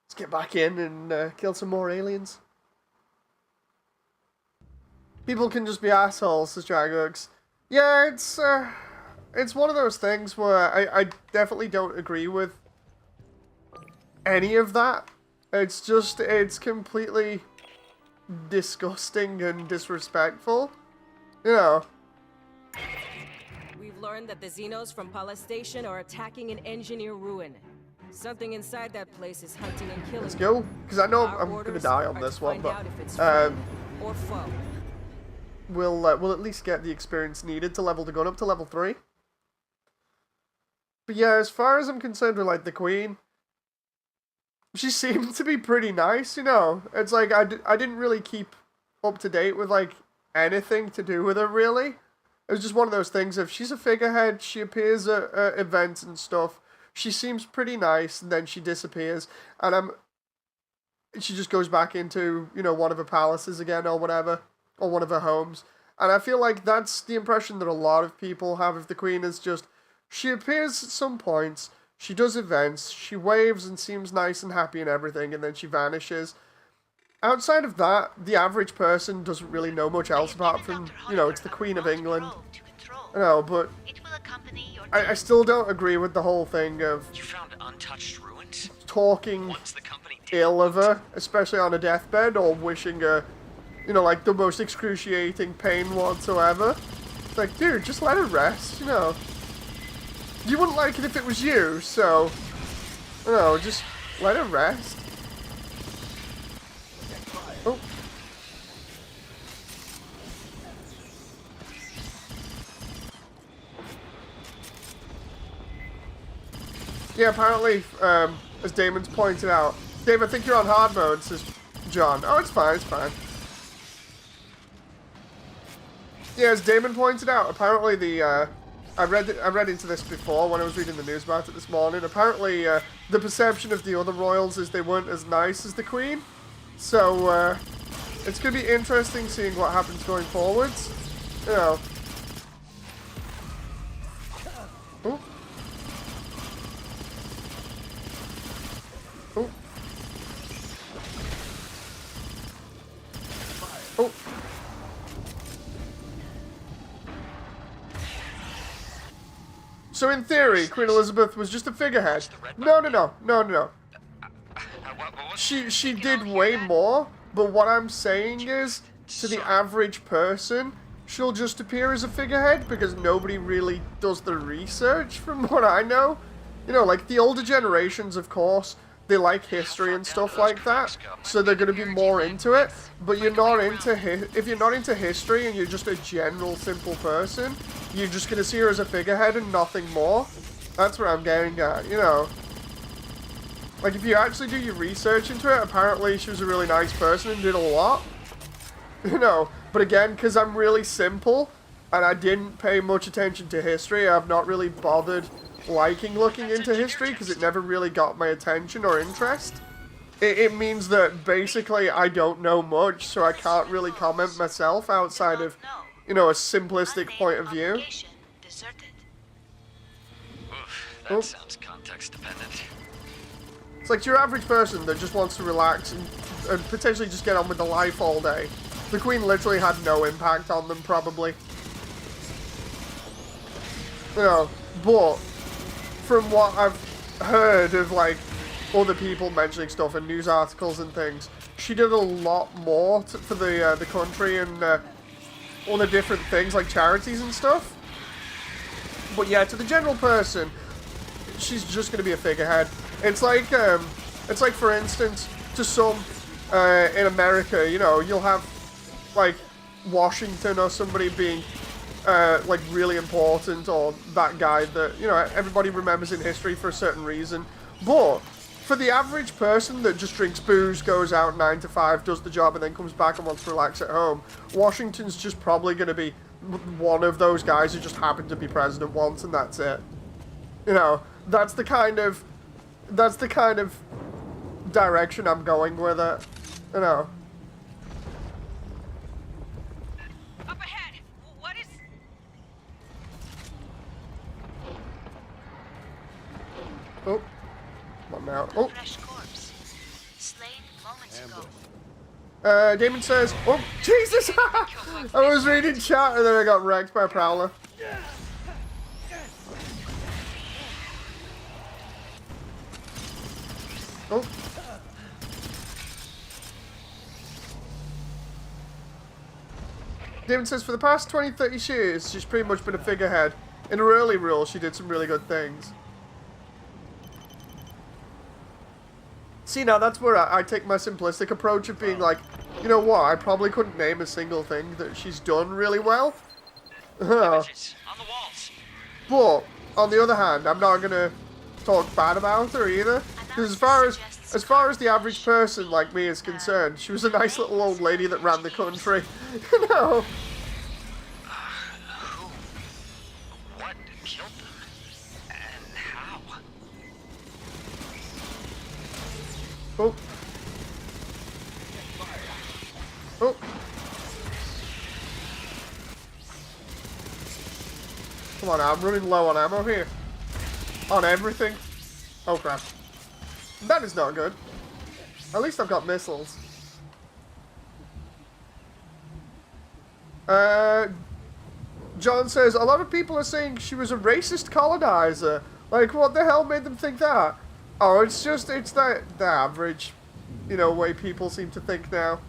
Let's get back in and kill some more aliens. People can just be assholes, says Dragux. Yeah, it's one of those things where I definitely don't agree with any of that. It's completely disgusting and disrespectful. You know. We've learned that the Xenos from Pala Station are attacking an engineer ruin. Something inside that place is hunting and killing. Let's go, because I know Our I'm gonna orders die on are this to one, find but out if it's friend or foe. we'll at least get the experience needed to level the gun up to level 3. But yeah, as far as I'm concerned with, like, the Queen, she seemed to be pretty nice, you know. It's like, I didn't really keep up to date with, like, anything to do with her, really. It was just one of those things of, she's a figurehead, she appears at events and stuff, she seems pretty nice, and then she disappears, and she just goes back into, you know, one of her palaces again, or whatever, or one of her homes. And I feel like that's the impression that a lot of people have of the Queen, is just, she appears at some points, she does events, she waves and seems nice and happy and everything, and then she vanishes. Outside of that, the average person doesn't really know much else apart from, you know, it's the Queen of England. I know, but I still don't agree with the whole thing of You found untouched ruins? talking Once the company ill of her, especially on a deathbed, or wishing her, you know, like, the most excruciating pain whatsoever. It's like, dude, just let her rest, you know. You wouldn't like it if it was you, so, you know, just let her rest. Oh. Yeah, apparently, as Damon's pointed out, Dave, I think you're on hard mode, says John. Oh, it's fine, it's fine. Yeah, as Damon pointed out, apparently the, I read into this before when I was reading the news about it this morning. Apparently, the perception of the other royals is they weren't as nice as the Queen. So, it's going to be interesting seeing what happens going forwards. You know. Ooh. Ooh. Oh. So in theory, Queen Elizabeth was just a figurehead. No. She did way more, but what I'm saying is, to the average person, she'll just appear as a figurehead because nobody really does the research, from what I know. You know, like, the older generations, of course, they like history and stuff like that, so they're going to be more into it, but you're not into if you're not into history and you're just a general, simple person, you're just going to see her as a figurehead and nothing more. That's what I'm getting at, you know. Like, if you actually do your research into it, apparently she was a really nice person and did a lot. You know, but again, because I'm really simple, and I didn't pay much attention to history, I've not really bothered looking into history, because it never really got my attention or interest. It means that, basically, I don't know much, so I can't really comment myself outside of, you know, a simplistic point of view. Oof, that sounds context dependent. It's like your average person that just wants to relax and potentially just get on with the life all day. The Queen literally had no impact on them, probably. You know, but from what I've heard of like other people mentioning stuff in news articles and things, she did a lot more for the country and all the different things like charities and stuff. But yeah, to the general person, she's just gonna be a figurehead. It's like for instance, to some in America, you know, you'll have like Washington or somebody being like really important, or that guy that, you know, everybody remembers in history for a certain reason. But for the average person that just drinks booze, goes out 9 to 5, does the job, and then comes back and wants to relax at home, Washington's just probably going to be one of those guys who just happened to be president once, and that's it. You know, that's the kind of direction I'm going with it. You know. Up ahead! What is... Oh. Come on now. Oh. Fresh corpse. Slain moments ago. Damon says, oh, Jesus! I was reading chat and then I got wrecked by a prowler. Oh. Damon says, for the past 20-30 years, she's pretty much been a figurehead. In her early role, she did some really good things. See, now that's where I take my simplistic approach of being like, you know what, I probably couldn't name a single thing that she's done really well. Images on the walls. But, on the other hand, I'm not going to talk bad about her either. Because as far as the average person like me is concerned, she was a nice little old lady that ran the country. You know? Who? What killed them? And how? Oh. Oh. Come on, I'm running low on ammo here. On everything. Oh crap. That is not good. At least I've got missiles. John says, a lot of people are saying she was a racist colonizer. Like, what the hell made them think that? Oh, it's the average, you know, way people seem to think now.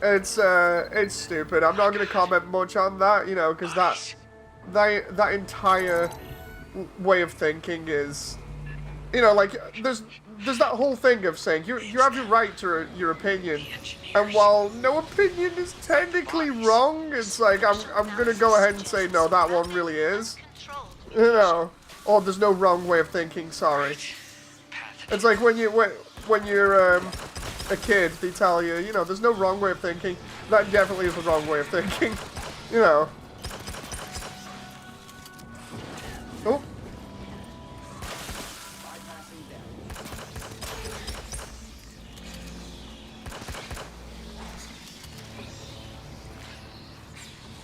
It's stupid. I'm not going to comment much on that, you know, because that entire way of thinking is, you know, like, there's that whole thing of saying you have your right to your opinion, and while no opinion is technically wrong, it's like I'm gonna go ahead and say no, that one really is, you know, or there's no wrong way of thinking. Sorry. It's like when you're a kid, they tell you, you know, there's no wrong way of thinking. That definitely is the wrong way of thinking, you know. Oh.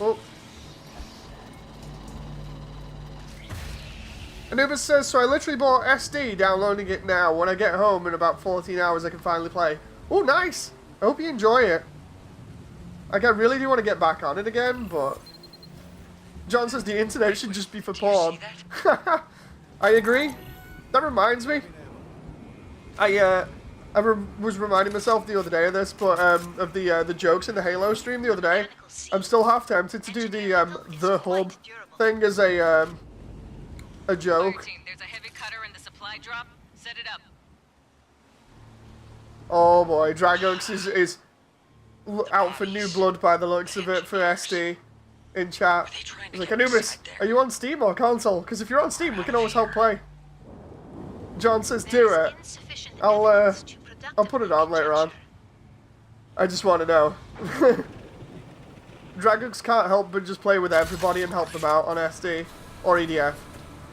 Oh. Anubis says, so I literally bought SD, downloading it now. When I get home in about 14 hours, I can finally play. Oh, nice! I hope you enjoy it. Like, I really do want to get back on it again, but... John says the internet should just be for porn. I agree. That reminds me. I was reminding myself the other day of this, but of the jokes in the Halo stream the other day. I'm still half tempted to do the hub thing as a joke. Fireteam, there's a heavy cutter in the supply drop. Set it up. Oh boy, Dragox is out for new blood by the looks of it for SD in chat. He's like, Anubis, are you on Steam or console? Because if you're on Steam, we can always help play. John says do it. I'll put it on later on. I just want to know. Dragox can't help but just play with everybody and help them out on SD or EDF.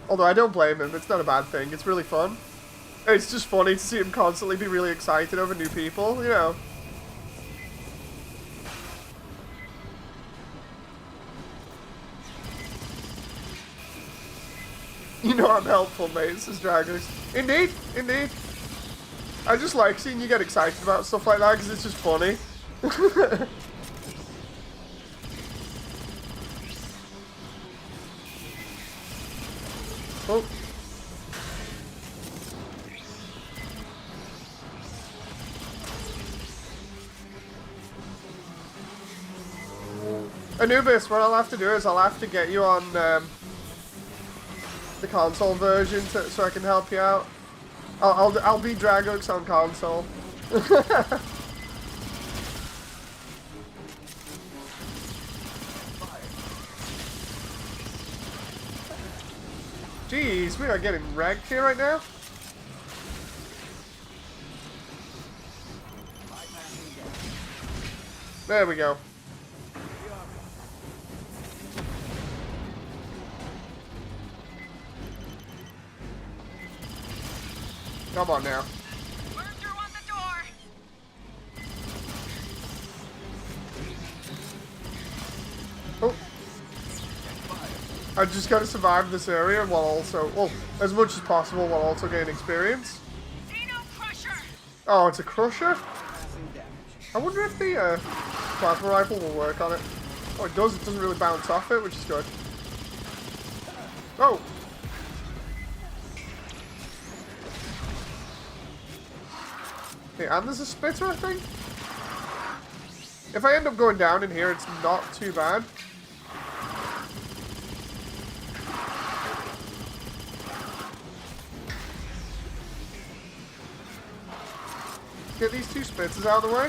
Although I don't blame him, it's not a bad thing, it's really fun. It's just funny to see him constantly be really excited over new people, you know. You know I'm helpful, mate, says Dragox. Indeed, indeed. I just like seeing you get excited about stuff like that because it's just funny. Oh. Anubis, what I'll have to do is I'll have to get you on the console version so I can help you out. I'll be Dragox on console. Jeez, we are getting wrecked here right now. There we go. Come on now. We're through on the door. Oh. I just gotta survive this area while also, well, as much as possible while also getting experience. Xeno Crusher. Oh, it's a crusher? I wonder if the plasma rifle will work on it. Oh, it does. It doesn't really bounce off it, which is good. Oh! Okay, and there's a spitter, I think? If I end up going down in here, it's not too bad. Get these two spitters out of the way.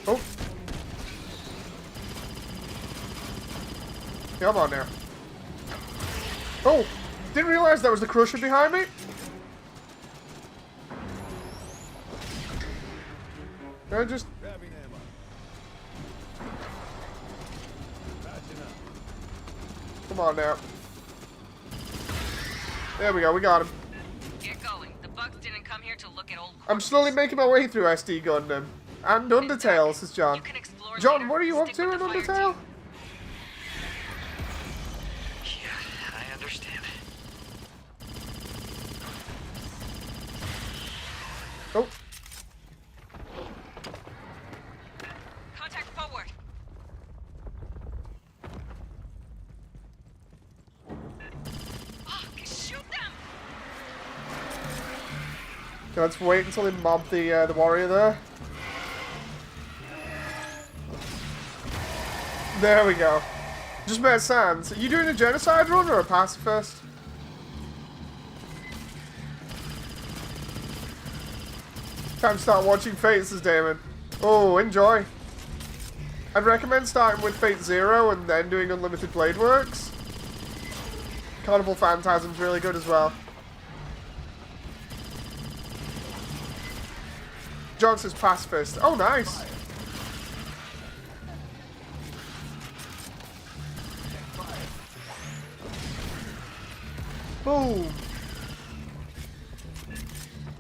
Oh. Come on now. Oh! Didn't realize that was the crusher behind me. I just... Grabbing ammo. Patching up. Come on now. There we go, we got him. Get going. The bugs didn't come here to look at old I'm slowly making my way through SD Gundam. And Undertale, says John. You can explore John, later. what are you up Stick to with in the fire Undertale? team. Yeah, I understand. Oh, Contact forward. Shoot them! okay, let's wait until they mob the warrior there. There we go. Just met Sans. Are you doing a genocide run or a pacifist? Time to start watching Fate, says Damon. Oh, enjoy. I'd recommend starting with Fate Zero and then doing Unlimited Blade Works. Carnival Phantasm's really good as well. John says pacifist. Oh, nice. Boom. What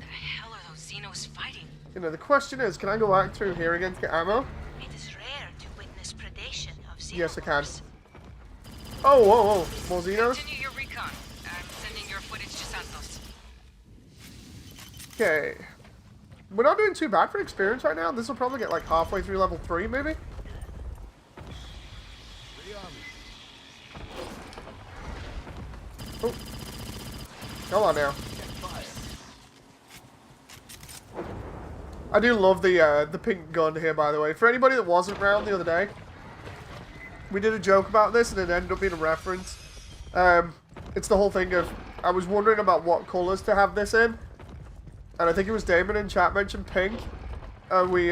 the hell are those Xenos fighting? You know, the question is, can I go back through here again to get ammo? It is rare to witness predation of xenomorphs. Yes, I can. Oh, whoa, whoa. More Xenos? Continue your recon. I'm sending your footage to Santos. Okay. We're not doing too bad for experience right now. This will probably get like halfway through level 3, maybe? Ready on me. Oh. Come on now. I do love the pink gun here, by the way. For anybody that wasn't around the other day, we did a joke about this and it ended up being a reference. It's the whole thing of, I was wondering about what colours to have this in. And I think it was Damon in chat mentioned pink. And we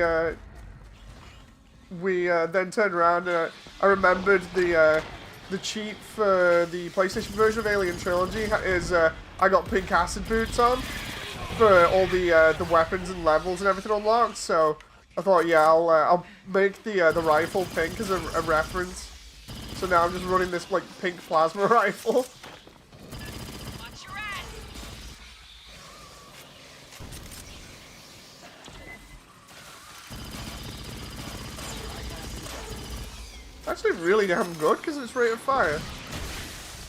then turned around and I remembered the cheat for the PlayStation version of Alien Trilogy is I got pink acid boots on for all the weapons and levels and everything unlocked. So I thought, yeah, I'll make the rifle pink as a reference. So now I'm just running this like pink plasma rifle. Watch your ass! Actually really damn good because it's rate of fire.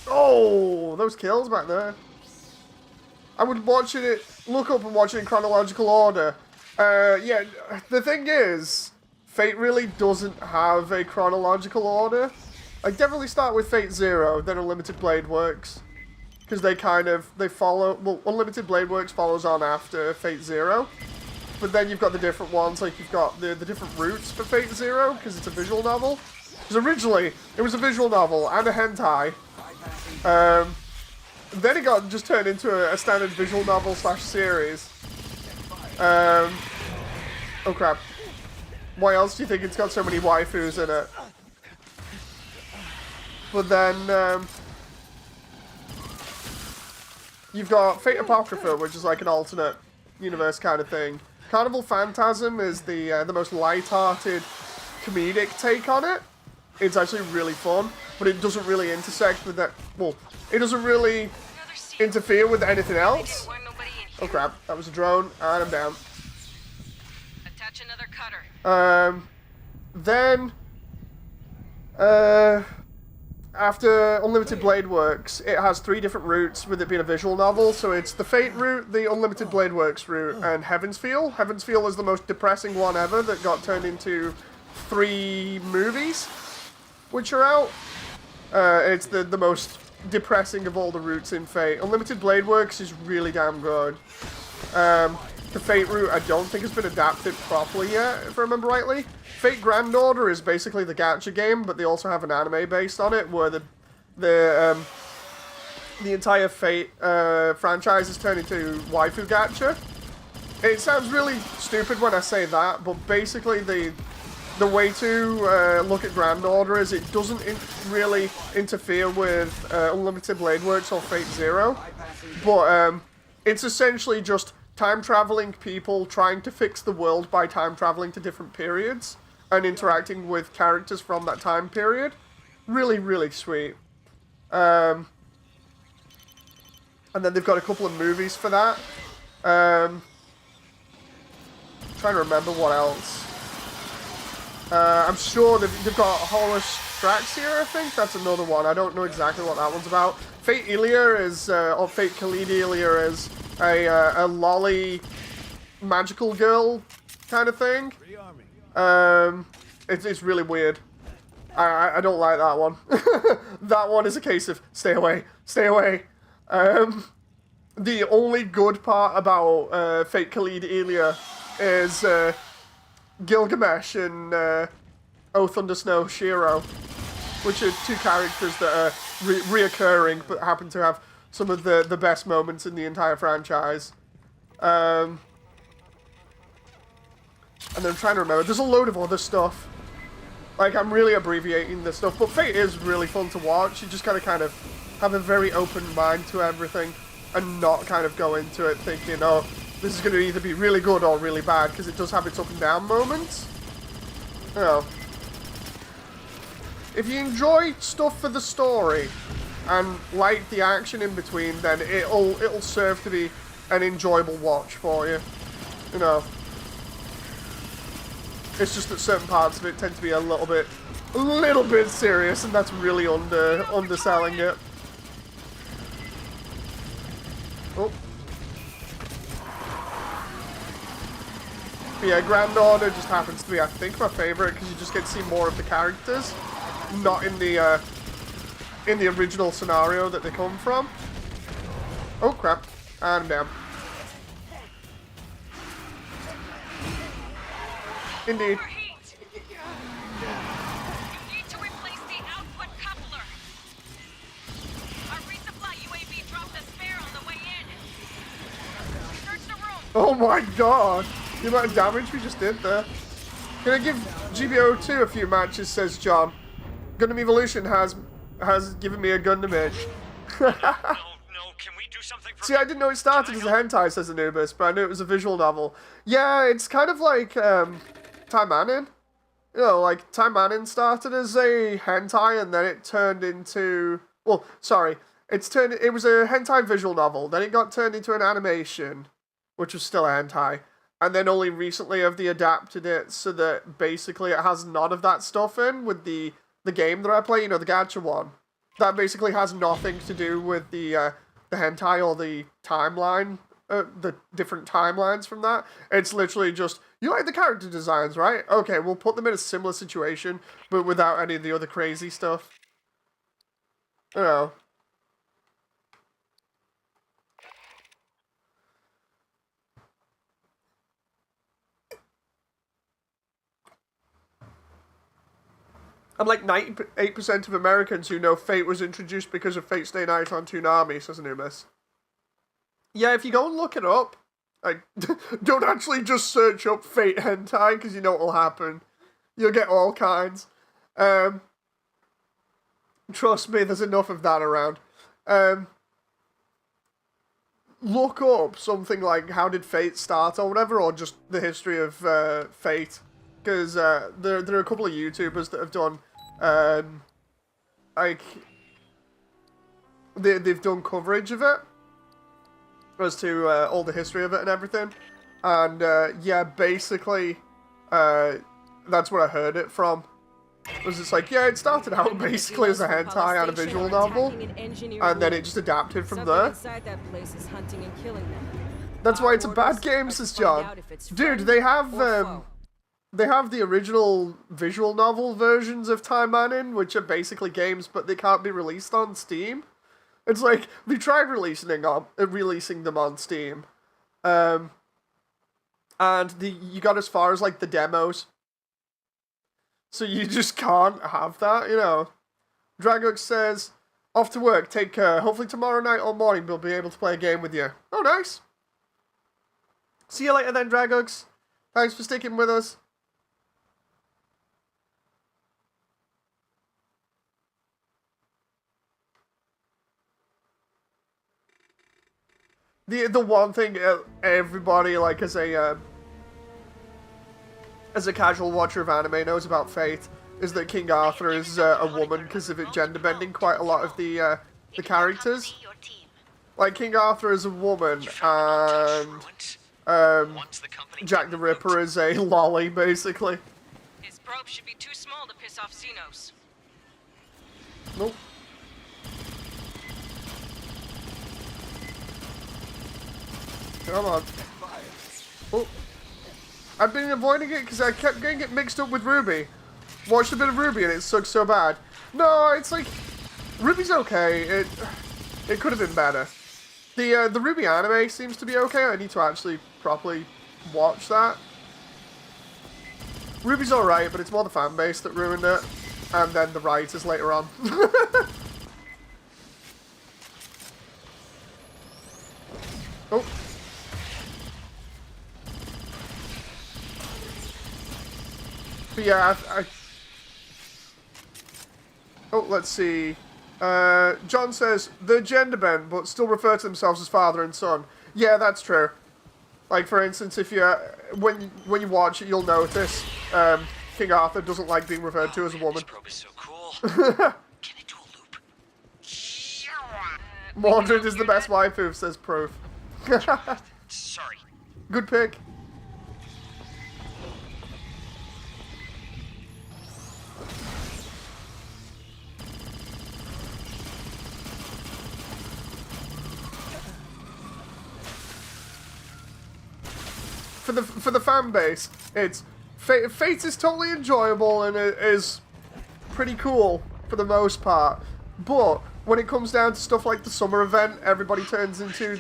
Oh, those kills back there. I would watch it, look up and watch it in chronological order. Yeah, the thing is, Fate really doesn't have a chronological order. I definitely start with Fate Zero, then Unlimited Blade Works. Because they follow, well, Unlimited Blade Works follows on after Fate Zero. But then you've got the different ones, like you've got the different routes for Fate Zero, because it's a visual novel. Because originally, it was a visual novel and a hentai. Then it got just turned into a standard visual novel / series. Oh crap. Why else do you think it's got so many waifus in it? But then, you've got Fate Apocrypha, which is like an alternate universe kind of thing. Carnival Phantasm is the most light-hearted, comedic take on it. It's actually really fun, but it doesn't really intersect with that. Well, it doesn't really interfere with anything else. Oh crap, that was a drone, and I'm down. Attach another cutter. Then, after Unlimited Blade Works, it has 3 different routes, with it being a visual novel. So it's the Fate route, the Unlimited Blade Works route, and Heaven's Feel. Heaven's Feel is the most depressing one ever that got turned into 3 movies, which are out. It's the most depressing of all the routes in Fate. Unlimited Blade Works is really damn good. The Fate route I don't think has been adapted properly yet, if I remember rightly. Fate Grand Order is basically the gacha game, but they also have an anime based on it, where the entire Fate franchise is turned into waifu gacha. It sounds really stupid when I say that, but basically the way to look at Grand Order is it doesn't really interfere with Unlimited Blade Works or Fate Zero, but it's essentially just time-traveling people trying to fix the world by time-traveling to different periods and interacting with characters from that time period. Really, really sweet. And then they've got a couple of movies for that. Trying to remember what else. I'm sure they've got Horus Straxia, I think. That's another one. I don't know exactly what that one's about. Fate Ilia is, or Fate Khalid Ilia is a lolly magical girl kind of thing. It's really weird. I don't like that one. That one is a case of stay away, stay away. The only good part about Fate Khalid Ilia is Gilgamesh and Oh Thunder Snow Shiro, which are 2 characters that are reoccurring but happen to have some of the best moments in the entire franchise. And then I'm trying to remember. There's a load of other stuff. Like, I'm really abbreviating this stuff, but Fate is really fun to watch. You just gotta kind of have a very open mind to everything and not kind of go into it thinking, oh, this is going to either be really good or really bad, because it does have its up and down moments. You know. If you enjoy stuff for the story and like the action in between, then it'll serve to be an enjoyable watch for you. You know. It's just that certain parts of it tend to be a little bit serious, and that's really underselling it. Oh. But yeah, Grand Order just happens to be, I think, my favourite, because you just get to see more of the characters, not in the original scenario that they come from. Oh crap, and I'm down. Indeed. Oh my god! The amount of damage we just did there. Can I give GBO2 a few matches, says John. Gundam Evolution has given me a Gundam itch. No, can we do something for See, I didn't know it started as a hentai, says Anubis, but I knew it was a visual novel. Yeah, it's kind of like Time Anin. You know, like Time Anin started as a hentai and then it turned into... Well, sorry. It was a hentai visual novel, then it got turned into an animation, which was still a hentai. And then only recently have they adapted it so that basically it has none of that stuff in with the game that I play, you know, the gacha one. That basically has nothing to do with the hentai or the timeline, the different timelines from that. It's literally just, you like the character designs, right? Okay, we'll put them in a similar situation, but without any of the other crazy stuff. You know. I'm like 98% of Americans who know Fate was introduced because of Fate Stay Night on Toonami, says Anubis. Yeah, if you go and look it up, like, don't actually just search up Fate Hentai, because you know what will happen. You'll get all kinds. Trust me, there's enough of that around. Look up something like how did Fate start or whatever, or just the history of Fate. Because there are a couple of YouTubers that have done, like, they've done coverage of it as to all the history of it and everything. And yeah, basically, that's where I heard it from. It was just like, yeah, it started out basically as a hentai and a visual novel, and then it just adapted from there. Inside that place is hunting and killing them. That's why it's a bad game, says John. Dude, they have the original visual novel versions of Time Manning, which are basically games, but they can't be released on Steam. It's like, we tried releasing them on Steam, and you got as far as, like, the demos. So you just can't have that, you know. Dragux says, off to work, take care. Hopefully tomorrow night or morning we'll be able to play a game with you. Oh, nice. See you later then, Dragux. Thanks for sticking with us. The one thing everybody, like, as a casual watcher of anime knows about Fate is that King Arthur is a woman because of it gender bending quite a lot of the characters. Like, King Arthur is a woman, and Jack the Ripper is a lolly, basically. His probe should be too small to piss off Xenos. Nope. Come on. Oh. I've been avoiding it because I kept getting it mixed up with Ruby. Watched a bit of Ruby and it sucks so bad. No, it's like, Ruby's okay. It could have been better. The Ruby anime seems to be okay. I need to actually properly watch that. Ruby's alright, but it's more the fan base that ruined it. And then the writers later on. Oh. But yeah, oh, let's see. John says, they're gender bent, but still refer to themselves as father and son. Yeah, that's true. Like, for instance, if you, when you watch it, you'll notice, King Arthur doesn't like being referred to as a woman. This probe is so cool. Can it do a loop? Mordred is the best waifu, says Proof. Sorry. Good pick. For the fan base, it's Fate is totally enjoyable and it is pretty cool for the most part. But when it comes down to stuff like the summer event, everybody turns into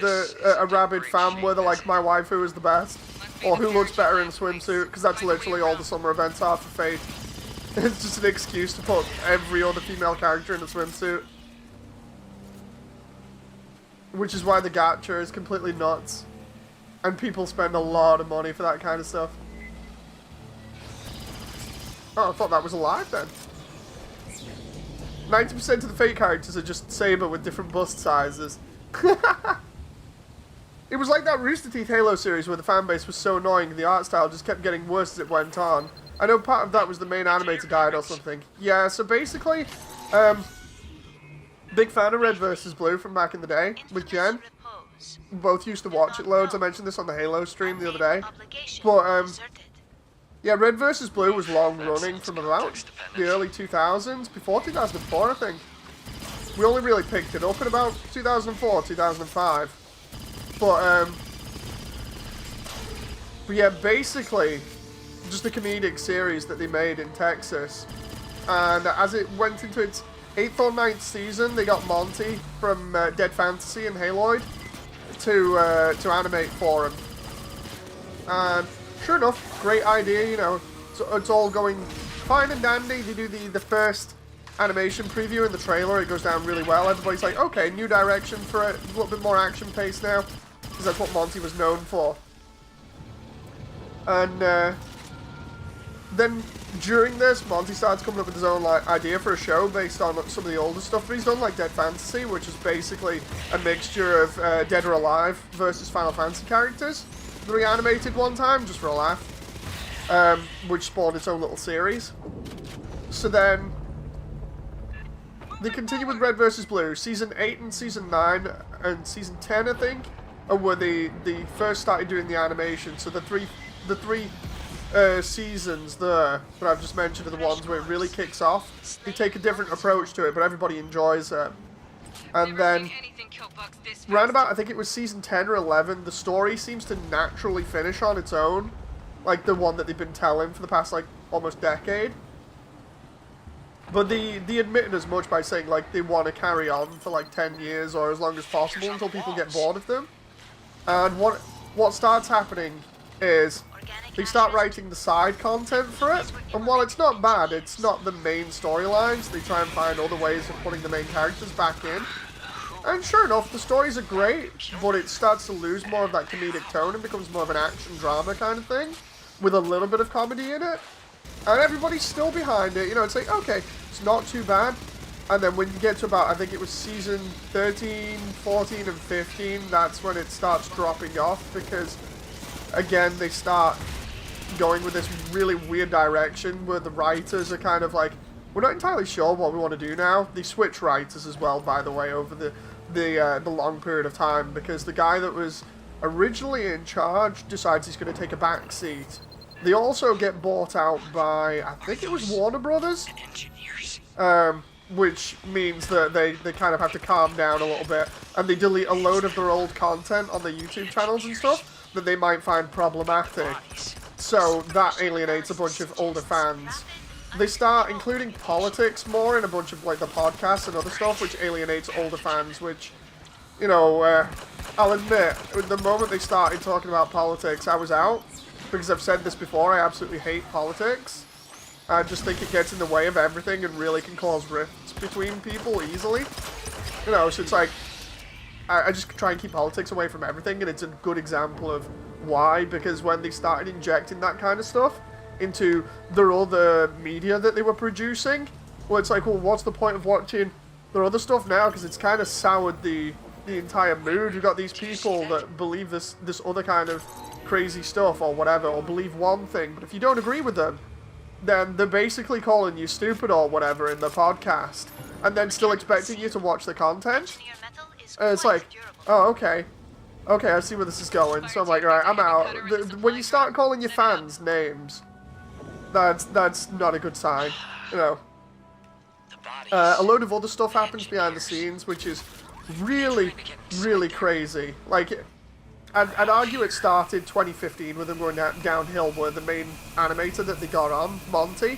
a rabid fan where they're like, my waifu is the best, or who looks better in a swimsuit, because that's literally all the summer events are for Fate. It's just an excuse to put every other female character in a swimsuit. Which is why the gacha is completely nuts. And people spend a lot of money for that kind of stuff. Oh, I thought that was alive then. 90% of the Fate characters are just Saber with different bust sizes. It was like that Rooster Teeth Halo series where the fanbase was so annoying the art style just kept getting worse as it went on. I know part of that was the main animator died or something. Yeah, so basically, big fan of Red vs. Blue from back in the day with Jen. Both used to watch it loads. I mentioned this on the Halo stream the other day. But, yeah, Red vs. Blue was long running from about the early 2000s, before 2004, I think. We only really picked it up in about 2004, 2005. But yeah, basically, just a comedic series that they made in Texas. And as it went into its 8th or 9th season, they got Monty from Dead Fantasy and Haloid to animate for him. And sure enough, great idea, you know, it's all going fine and dandy. They do the first animation preview in the trailer, it goes down really well. Everybody's like, okay, new direction for it, a little bit more action pace now, because that's what Monty was known for. And then during this, Monty starts coming up with his own idea for a show based on some of the older stuff that he's done, like Dead Fantasy, which is basically a mixture of Dead or Alive versus Final Fantasy characters, reanimated one time, just for a laugh, which spawned its own little series. So then, they continue with Red vs. Blue. Season 8 and Season 9 and Season 10, I think, are where they first started doing the animation. So the three seasons there that I've just mentioned are the ones where it really kicks off. They take a different approach to it, but everybody enjoys it. And then, round about, I think it was Season 10 or 11, the story seems to naturally finish on its own. Like the one that they've been telling for the past, like, almost decade. But they admitted as much by saying, like, they want to carry on for, like, 10 years or as long as possible until people get bored of them. And what starts happening is they start writing the side content for it, and while it's not bad, it's not the main storylines. They try and find other ways of putting the main characters back in. And sure enough, the stories are great, but it starts to lose more of that comedic tone and becomes more of an action drama kind of thing, with a little bit of comedy in it. And everybody's still behind it, you know, it's like, okay, it's not too bad. And then when you get to about, I think it was season 13, 14, and 15, that's when it starts dropping off, because, again, they start going with this really weird direction where the writers are kind of like, we're not entirely sure what we want to do now. They switch writers as well, by the way, over the long period of time, because the guy that was originally in charge decides he's going to take a back seat. They also get bought out by, I think it was Warner Brothers, which means that they kind of have to calm down a little bit, and they delete a load of their old content on their YouTube channels and stuff that they might find problematic. So that alienates a bunch of older fans. They start including politics more in a bunch of, like, the podcasts and other stuff, which alienates older fans, which, you know, I'll admit, the moment they started talking about politics, I was out, because I've said this before, I absolutely hate politics. I just think it gets in the way of everything and really can cause rifts between people easily. You know, so it's like, I just try and keep politics away from everything, and it's a good example of why, because when they started injecting that kind of stuff into their other media that they were producing, well, it's like, well, what's the point of watching their other stuff now? Because it's kind of soured the entire mood. You've got these people that believe this other kind of crazy stuff or whatever, or believe one thing, but if you don't agree with them, then they're basically calling you stupid or whatever in the podcast, and then still expecting you to watch the content. And it's like, oh, okay, I see where this is going. So I'm like, alright, I'm out. When you start calling your fans names, that's not a good sign, you know. A load of other stuff happens behind the scenes, which is really, really crazy. Like, I'd argue it started 2015 with them going downhill, where the main animator that they got on, Monty,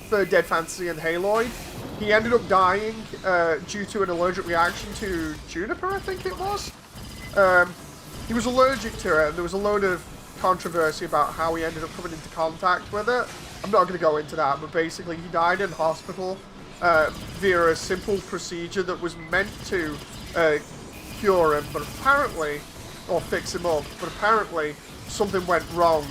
for Dead Fantasy and Haloid, he ended up dying due to an allergic reaction to juniper, I think it was. He was allergic to it, and there was a load of controversy about how he ended up coming into contact with it. I'm not going to go into that, but basically he died in hospital via a simple procedure that was meant to cure him, but apparently, or fix him up, but apparently something went wrong,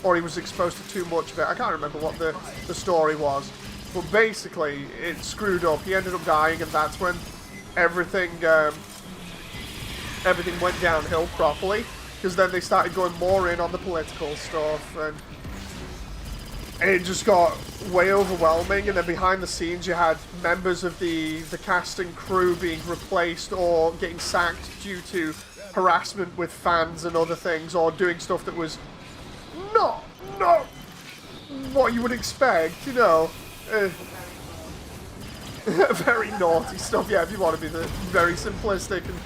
or he was exposed to too much of it. I can't remember what the story was, but basically it screwed up. He ended up dying, and that's when everything went downhill properly, because then they started going more in on the political stuff, and it just got way overwhelming. And then behind the scenes you had members of the cast and crew being replaced or getting sacked due to harassment with fans and other things, or doing stuff that was not what you would expect, you know. Very naughty stuff, yeah, if you want to be very simplistic and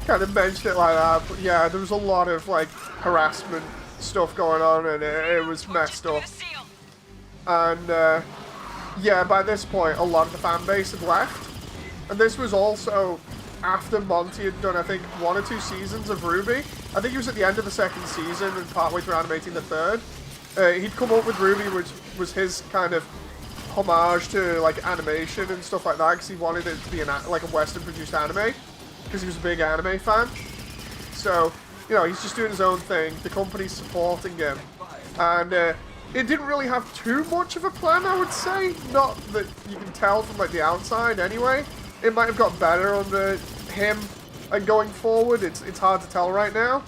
kind of mention it like that. But yeah, there was a lot of, like, harassment stuff going on, and it was messed up. And yeah, by this point, a lot of the fan base had left. And this was also after Monty had done, I think, 1 or 2 seasons of Ruby. I think he was at the end of the 2nd season and partway through animating the 3rd. He'd come up with Ruby, which was his kind of homage to like animation and stuff like that, because he wanted it to be like a Western-produced anime, because he was a big anime fan. So, you know, he's just doing his own thing. The company's supporting him, and it didn't really have too much of a plan, I would say. Not that you can tell from like the outside, anyway. It might have got better under him and going forward. It's hard to tell right now.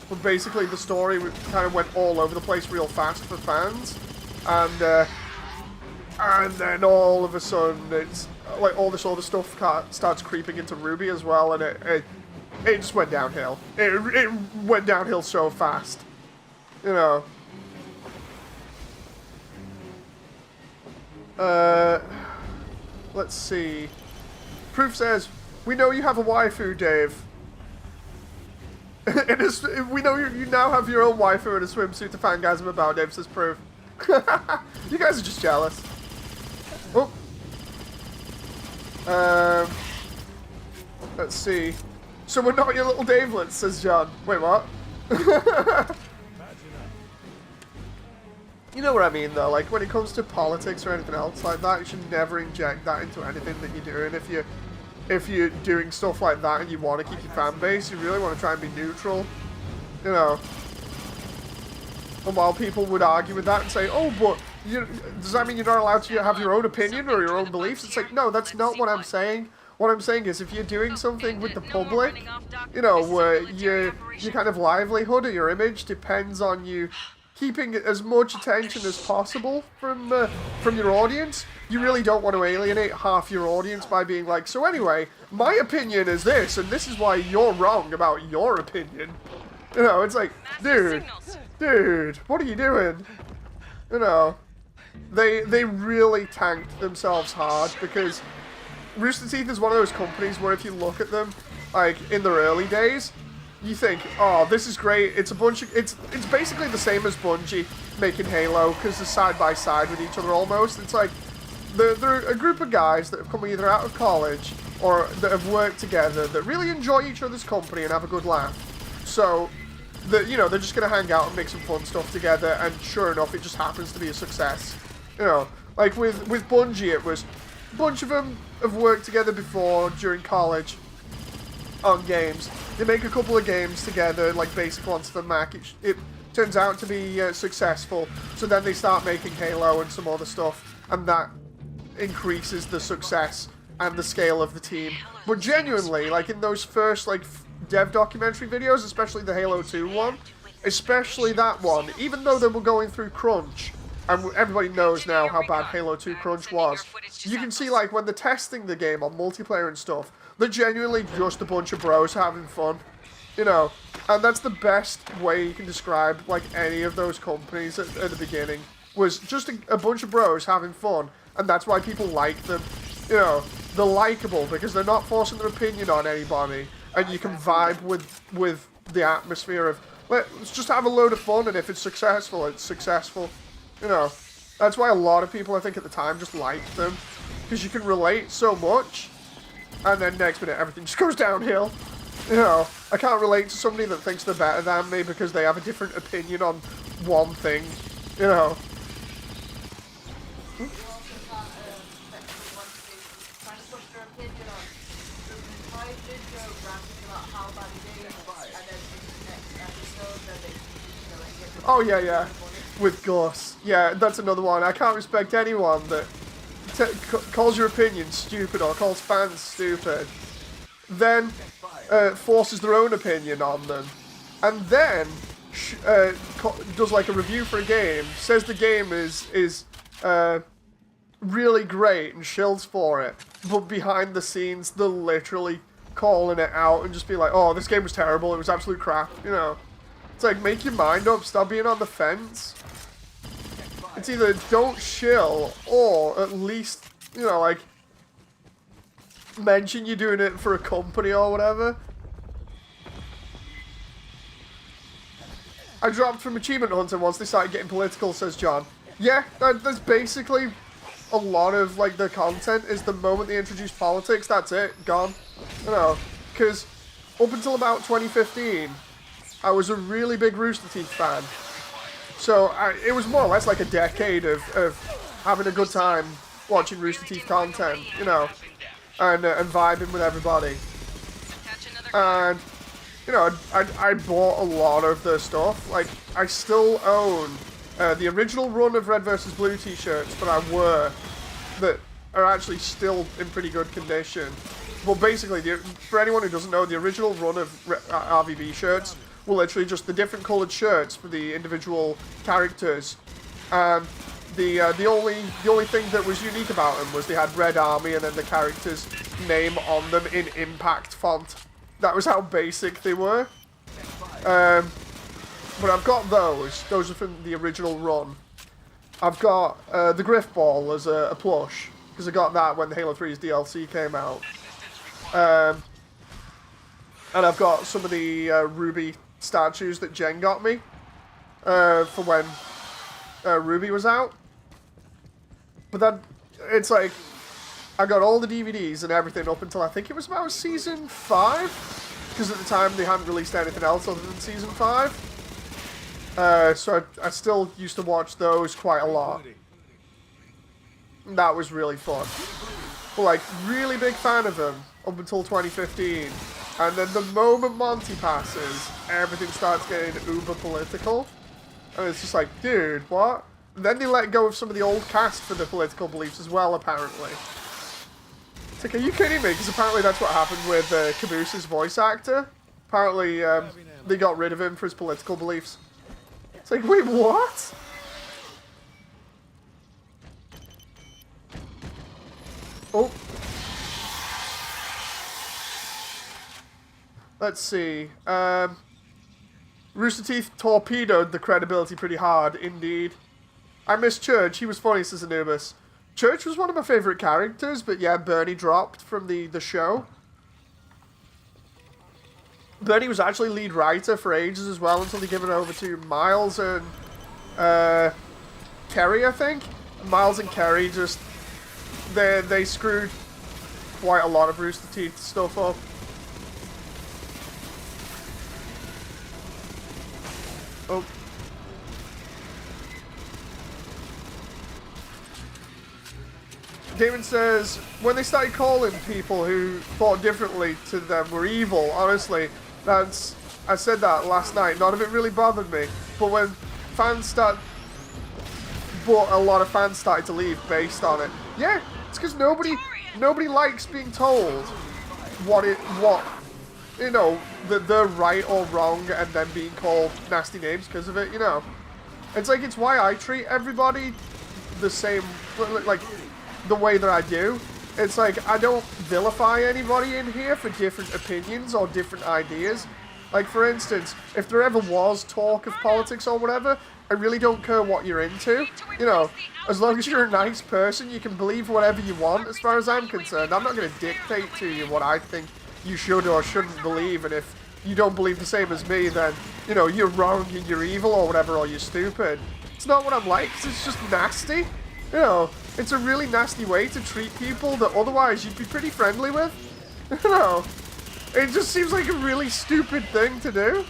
But basically, the story kind of went all over the place real fast for fans, and then all of a sudden, it's like all this other stuff starts creeping into Ruby as well, and it just went downhill. It went downhill so fast, you know. Let's see. Proof says, "We know you have a waifu, Dave." We know you now have your own waifu in a swimsuit to fangasm about, Dave says Proof. You guys are just jealous. Oh. Let's see. So we're not your little Davelets, says John. Wait, what? You know what I mean, though. Like, when it comes to politics or anything else like that, you should never inject that into anything that you're doing. If you're doing stuff like that and you want to keep your fan base, you really want to try and be neutral, you know. And while people would argue with that and say, oh, but does that mean you're not allowed to have your own opinion or your own beliefs? It's like, no, that's not what I'm saying. What I'm saying is, if you're doing something with the public, you know, where your kind of livelihood or your image depends on you keeping as much attention as possible from your audience, you really don't want to alienate half your audience by being like, so anyway, my opinion is this, and this is why you're wrong about your opinion. You know, it's like, dude, what are you doing? You know, they really tanked themselves hard, because Rooster Teeth is one of those companies where if you look at them, like, in their early days, you think, oh, this is great. It's basically the same as Bungie making Halo, because they're side by side with each other almost. It's like they're a group of guys that have come either out of college or that have worked together that really enjoy each other's company and have a good laugh. So, you know, they're just gonna hang out and make some fun stuff together, and sure enough, it just happens to be a success. You know, like with Bungie, it was a bunch of them have worked together before during college on games. They make a couple of games together, like basic ones for the Mac. It turns out to be successful, so then they start making Halo and some other stuff, and that increases the success and the scale of the team. But genuinely, like in those first like dev documentary videos, especially the Halo 2 one, especially that one, even though they were going through crunch, and everybody knows now how bad Halo 2 crunch was, you can see like when they're testing the game on multiplayer and stuff, they're genuinely just a bunch of bros having fun, you know, and that's the best way you can describe like any of those companies at the beginning, was just a bunch of bros having fun, and that's why people like them, you know. They're likable because they're not forcing their opinion on anybody, and you can vibe with the atmosphere of, let's just have a load of fun, and if it's successful, it's successful, you know. That's why a lot of people, I think, at the time just liked them, because you can relate so much, and then next minute everything just goes downhill. You know, I can't relate to somebody that thinks they're better than me because they have a different opinion on one thing, you know. Oh, yeah. With Gus. Yeah, that's another one. I can't respect anyone that calls your opinion stupid or calls fans stupid, then forces their own opinion on them, and then does like a review for a game, says the game is really great and shills for it, but behind the scenes they're literally calling it out and just be like, oh, this game was terrible, it was absolute crap, you know. It's like, make your mind up, stop being on the fence. It's either don't shill, or at least, you know, like, mention you're doing it for a company or whatever. I dropped from Achievement Hunter once they started getting political, says John. Yeah, that's basically a lot of like the content is the moment they introduce politics, that's it, gone. You know, because up until about 2015, I was a really big Rooster Teeth fan. So it was more or less like a decade of having a good time watching Rooster Teeth content, you know, and vibing with everybody. And, you know, I bought a lot of the stuff. Like, I still own the original run of Red vs. Blue t-shirts that I wore that are actually still in pretty good condition. Well, basically, for anyone who doesn't know, the original run of RVB shirts were literally just the different coloured shirts for the individual characters. The only thing that was unique about them was they had Red Army and then the character's name on them in impact font. That was how basic they were. But I've got those. Those are from the original run. I've got the Griff Ball as a plush, because I got that when the Halo 3's DLC came out. And I've got some of the Ruby statues that Jen got me for when Ruby was out. But then, it's like, I got all the DVDs and everything up until I think it was about Season 5, because at the time they hadn't released anything else other than Season 5. So I still used to watch those quite a lot. And that was really fun. But like, really big fan of them up until 2015. And then the moment Monty passes, everything starts getting uber political. And it's just like, dude, what? And then they let go of some of the old cast for the political beliefs as well, apparently. It's like, are you kidding me? Because apparently that's what happened with Caboose's voice actor. Apparently they got rid of him for his political beliefs. It's like, wait, what? Oh. Let's see. Rooster Teeth torpedoed the credibility pretty hard, indeed. I miss Church. He was funny, says Anubis. Church was one of my favourite characters, but yeah, Bernie dropped from the show. Bernie was actually lead writer for ages as well, until they gave it over to Miles and Kerry, I think. Miles and Kerry just... They screwed quite a lot of Rooster Teeth stuff up. Oh. Damon says, when they started calling people who thought differently to them were evil, honestly, I said that last night, none of it really bothered me. But when a lot of fans started to leave based on it. Yeah, it's because nobody likes being told you know, that they're right or wrong and then being called nasty names because of it, you know. It's like, it's why I treat everybody the same, like, the way that I do. It's like, I don't vilify anybody in here for different opinions or different ideas. Like, for instance, if there ever was talk of politics or whatever, I really don't care what you're into. You know, as long as you're a nice person, you can believe whatever you want, as far as I'm concerned. I'm not going to dictate to you what I think you should or shouldn't believe, and if you don't believe the same as me, then, you know, you're wrong and you're evil or whatever, or you're stupid. It's not what I'm like, it's just nasty. You know, it's a really nasty way to treat people that otherwise you'd be pretty friendly with. You know, it just seems like a really stupid thing to do.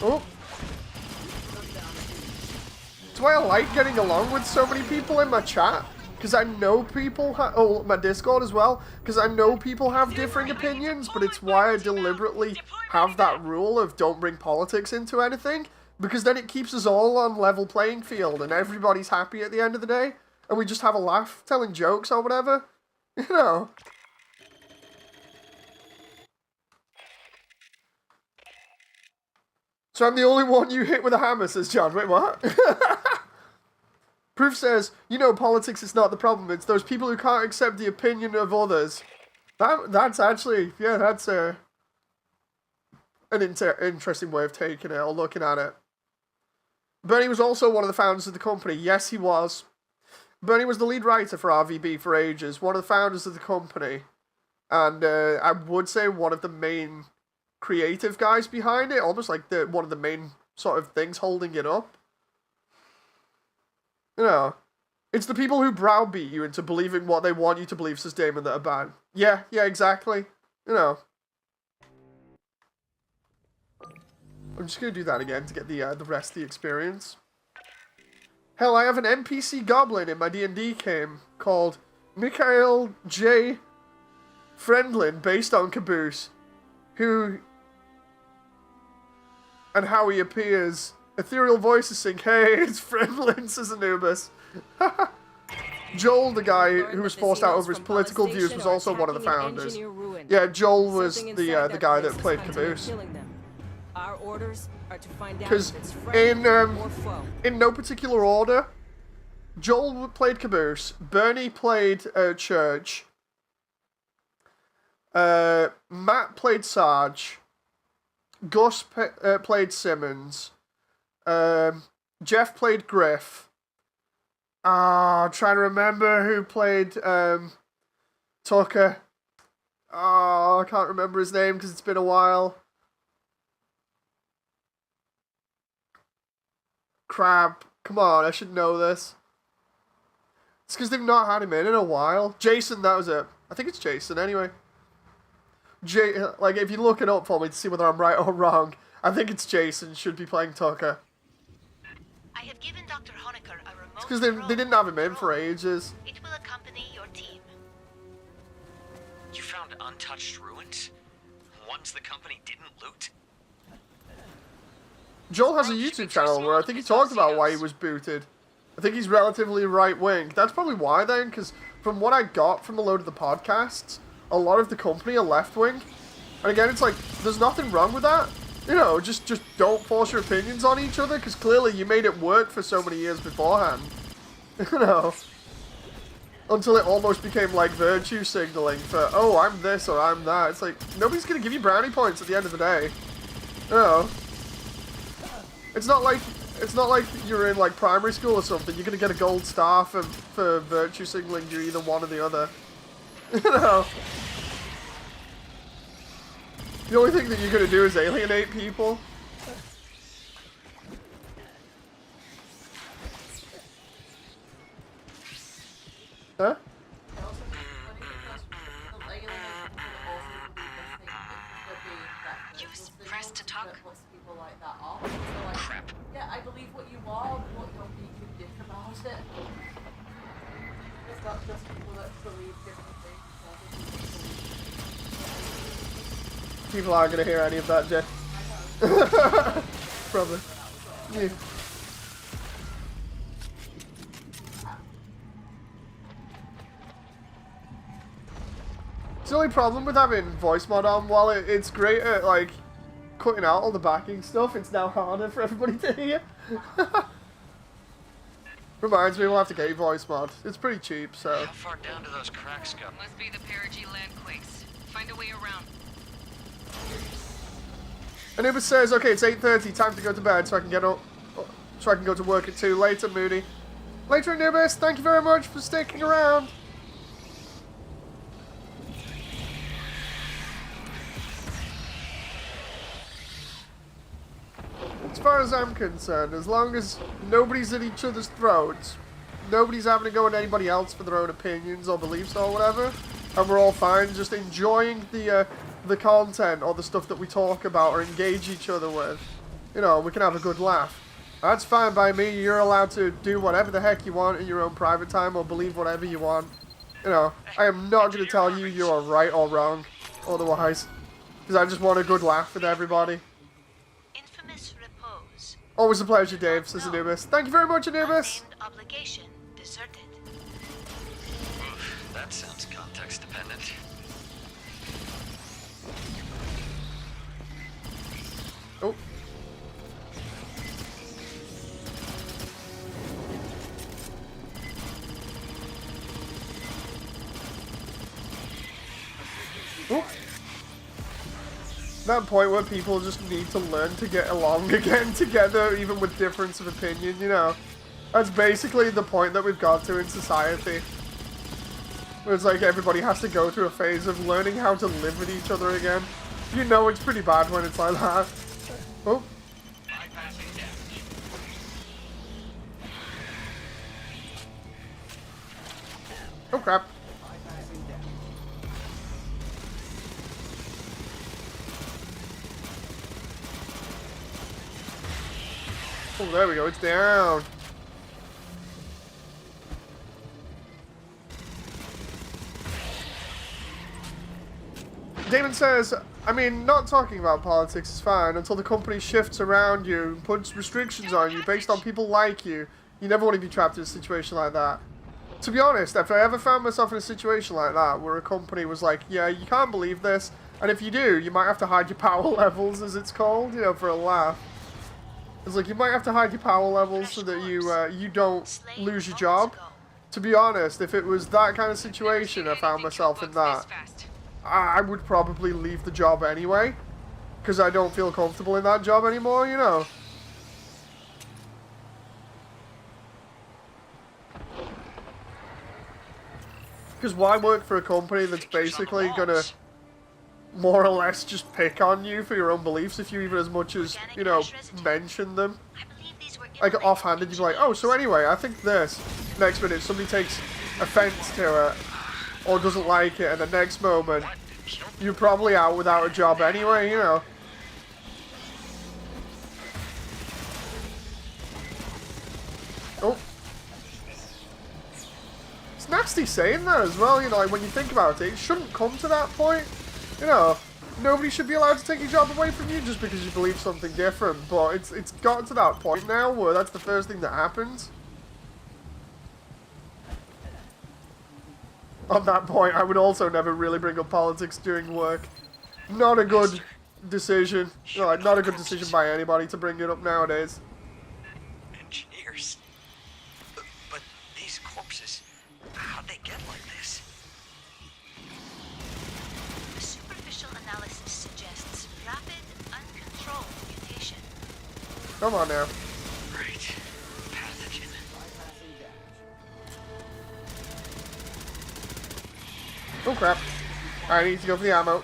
Oh. That's why I like getting along with so many people in my chat. Because I know people my Discord as well, because I know people have differing opinions, but it's why I deliberately have that rule of don't bring politics into anything, because then it keeps us all on level playing field, and everybody's happy at the end of the day, and we just have a laugh, telling jokes or whatever, you know. So I'm the only one you hit with a hammer, says John. Wait, what? Proof says, you know, politics is not the problem. It's those people who can't accept the opinion of others. That's actually, yeah, that's an interesting way of taking it or looking at it. Bernie was also one of the founders of the company. Yes, he was. Bernie was the lead writer for RVB for ages, one of the founders of the company. And I would say one of the main creative guys behind it, almost like one of the main sort of things holding it up. You know, it's the people who browbeat you into believing what they want you to believe, says Damon, that are bad. Yeah, exactly. You know. I'm just gonna do that again to get the rest of the experience. Hell, I have an NPC goblin in my D&D game called Mikhail J. Friendlin, based on Caboose, who and how he appears. Ethereal voices sing, "Hey, it's Friendlin," says Anubis. Joel, the guy who was forced out over his political views, was also one of the founders. Yeah, Joel was the guy that played Caboose. Our orders are to find out Because if it's friend or foe. in no particular order, Joel played Caboose, Bernie played Church, Matt played Sarge, Gus played Simmons, Jeff played Griff. I'm trying to remember who played Tucker. I can't remember his name because it's been a while. Crap. Come on, I should know this. It's because they've not had him in a while. Jason, that was it. I think it's Jason, anyway. Like, if you look it up for me to see whether I'm right or wrong, I think it's Jason should be playing Tucker. I have given Dr. Honecker a remote It's because they didn't have him in for ages. It will accompany your team. You found untouched ruins? Ones the company didn't loot? Joel has a YouTube channel where I think he talked about why he was booted. I think he's relatively right-wing. That's probably why then, because from what I got from a load of the podcasts, a lot of the company are left-wing. And again, it's like, there's nothing wrong with that. You know, just don't force your opinions on each other, because clearly you made it work for so many years beforehand. You know? Until it almost became like virtue signaling for, oh, I'm this or I'm that. It's like, nobody's going to give you brownie points at the end of the day. You know? It's not like you're in like primary school or something. You're gonna get a gold star for virtue signaling you're either one or the other. You know. The only thing that you're gonna do is alienate people. Huh? Use press to talk. Crap. Yeah, I believe what you are, what you're being dick about it. It's not just people that believe different things. People aren't gonna hear any of that, Jeff. Probably. Yeah. The only problem with having voice mod on, while it's great at like cutting out all the backing stuff, it's now harder for everybody to hear. Reminds me, we'll have to get a voice mod. It's pretty cheap, so. How far down do those cracks go? Must be the perigee landquakes. Find a way around. Anubis says, okay, it's 8:30, time to go to bed so I can get up, so I can go to work at 2. Later, Moody. Later, Anubis, thank you very much for sticking around. As far as I'm concerned, as long as nobody's at each other's throats, nobody's having to go at anybody else for their own opinions or beliefs or whatever, and we're all fine just enjoying the content or the stuff that we talk about or engage each other with, you know, we can have a good laugh. That's fine by me. You're allowed to do whatever the heck you want in your own private time or believe whatever you want. You know, I am not going to tell you you are right or wrong otherwise, because I just want a good laugh with everybody. Infamous repose. Always a pleasure, Dave, says Anubis. Thank you very much, Anubis. Unnamed obligation deserted. Oof, that sounds context dependent. Oh. Oh. That point where people just need to learn to get along again together, even with difference of opinion, you know. That's basically the point that we've got to in society. Where it's like everybody has to go through a phase of learning how to live with each other again. You know it's pretty bad when it's like that. Oh. crap. Bypassing deck. Oh, there we go. It's down. Damon says, I mean, not talking about politics is fine until the company shifts around you and puts restrictions on you based on people like you. You never want to be trapped in a situation like that. To be honest, if I ever found myself in a situation like that, where a company was like, yeah, you can't believe this, and if you do, you might have to hide your power levels, as it's called, you know, for a laugh. It's like, you might have to hide your power levels so that you don't lose your job. To be honest, if it was that kind of situation, I found myself in that, I would probably leave the job anyway, because I don't feel comfortable in that job anymore, you know. Because why work for a company that's basically gonna more or less just pick on you for your own beliefs if you even as much as, you know, mention them? Like offhanded, you'd be like, oh, so anyway, I think this. Next minute, somebody takes offense to it, or doesn't like it, and the next moment, you're probably out without a job anyway, you know. Oh. It's nasty saying that as well, you know, like when you think about it, it shouldn't come to that point. You know, nobody should be allowed to take your job away from you just because you believe something different, but it's gotten to that point now where that's the first thing that happens. On that point, I would also never really bring up politics during work. Not a good decision. No, like, not a good decision by anybody to bring it up nowadays. Engineers? But these corpses, how'd they get like this? Superficial analysis suggests rapid, uncontrolled mutation. Come on now. Right. Pathogen. Bypassing deck. Oh crap. I need to go for the ammo.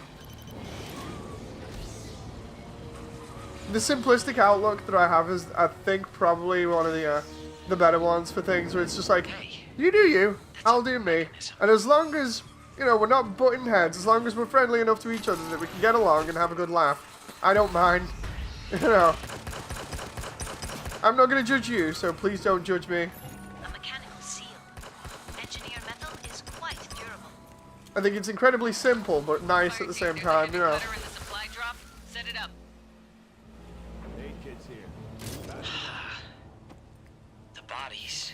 The simplistic outlook that I have is, I think, probably one of the better ones for things, where it's just like, you do you, I'll do me. And as long as, you know, we're not butting heads, as long as we're friendly enough to each other that we can get along and have a good laugh, I don't mind. You know. I'm not going to judge you, so please don't judge me. A mechanical seal. Engineer metal is quite durable. I think it's incredibly simple, but nice at the same time, you know. Set it up. Aid kit's here. The bodies,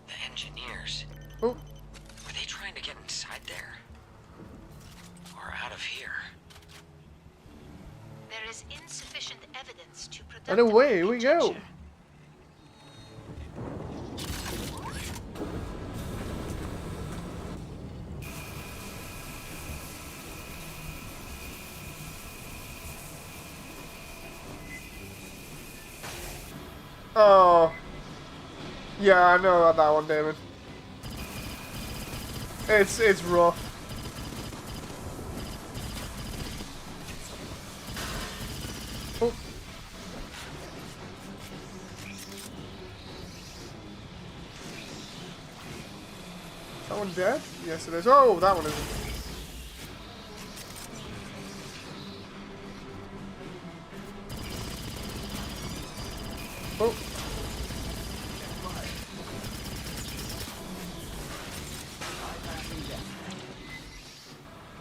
the engineers, Oh, were they trying to get inside there? Or out of here? There is insufficient evidence to predict. and away we go. Oh. Yeah, I know about that one, Damon. It's rough. Oh. That one dead? Yes, it is. Oh, that one isn't. Oh.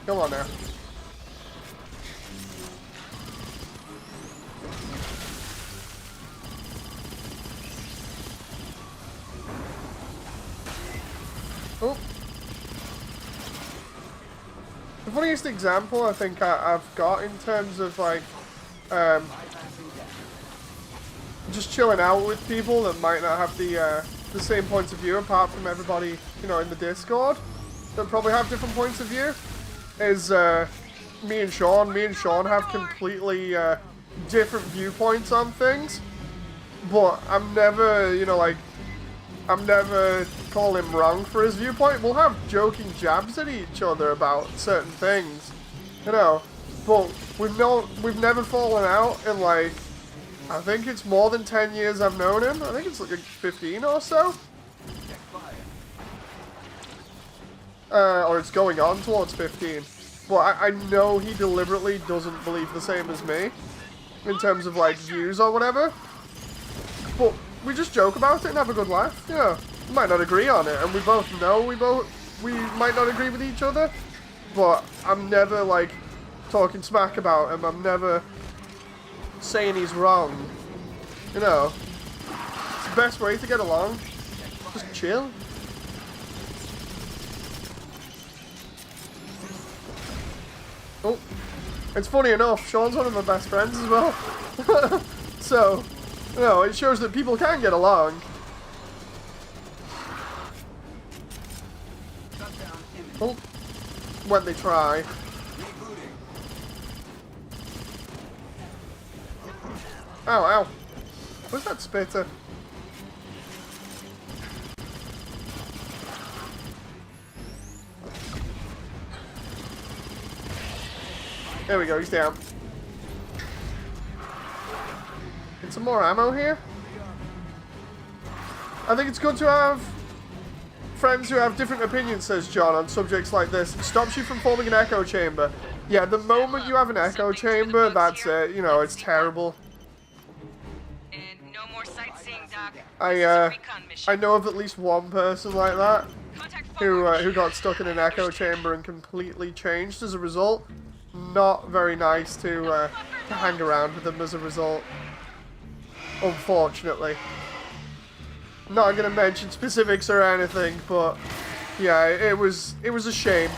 Come on now. Oh. The funniest example I think I've got in terms of like just chilling out with people that might not have the same points of view, apart from everybody, you know, in the Discord that probably have different points of view, is me and Sean. Me and Sean have completely different viewpoints on things, but I'm never, you know, like, I'm never calling him wrong for his viewpoint. We'll have joking jabs at each other about certain things, you know, but we've never fallen out in, like, I think it's more than 10 years I've known him. I think it's like 15 or so. or it's going on towards 15. But I know he deliberately doesn't believe the same as me in terms of like views or whatever. But we just joke about it and have a good laugh. Yeah, we might not agree on it, and we both know we might not agree with each other. But I'm never like talking smack about him. I'm never saying he's wrong. You know, it's the best way to get along. Just chill. Oh, it's funny enough, Sean's one of my best friends as well. So, you know, it shows that people can get along. Oh, when they try. Ow, ow. What's that spitter? There we go, he's down. Get some more ammo here. I think it's good to have friends who have different opinions, says John, on subjects like this. It stops you from forming an echo chamber. Yeah, the moment you have an echo chamber, that's it. You know, it's terrible. And no more sightseeing, Doc. I know of at least one person like that who got stuck in an echo chamber and completely changed as a result. Not very nice to hang around with them as a result, unfortunately. Not gonna mention specifics or anything, but yeah, it was a shame.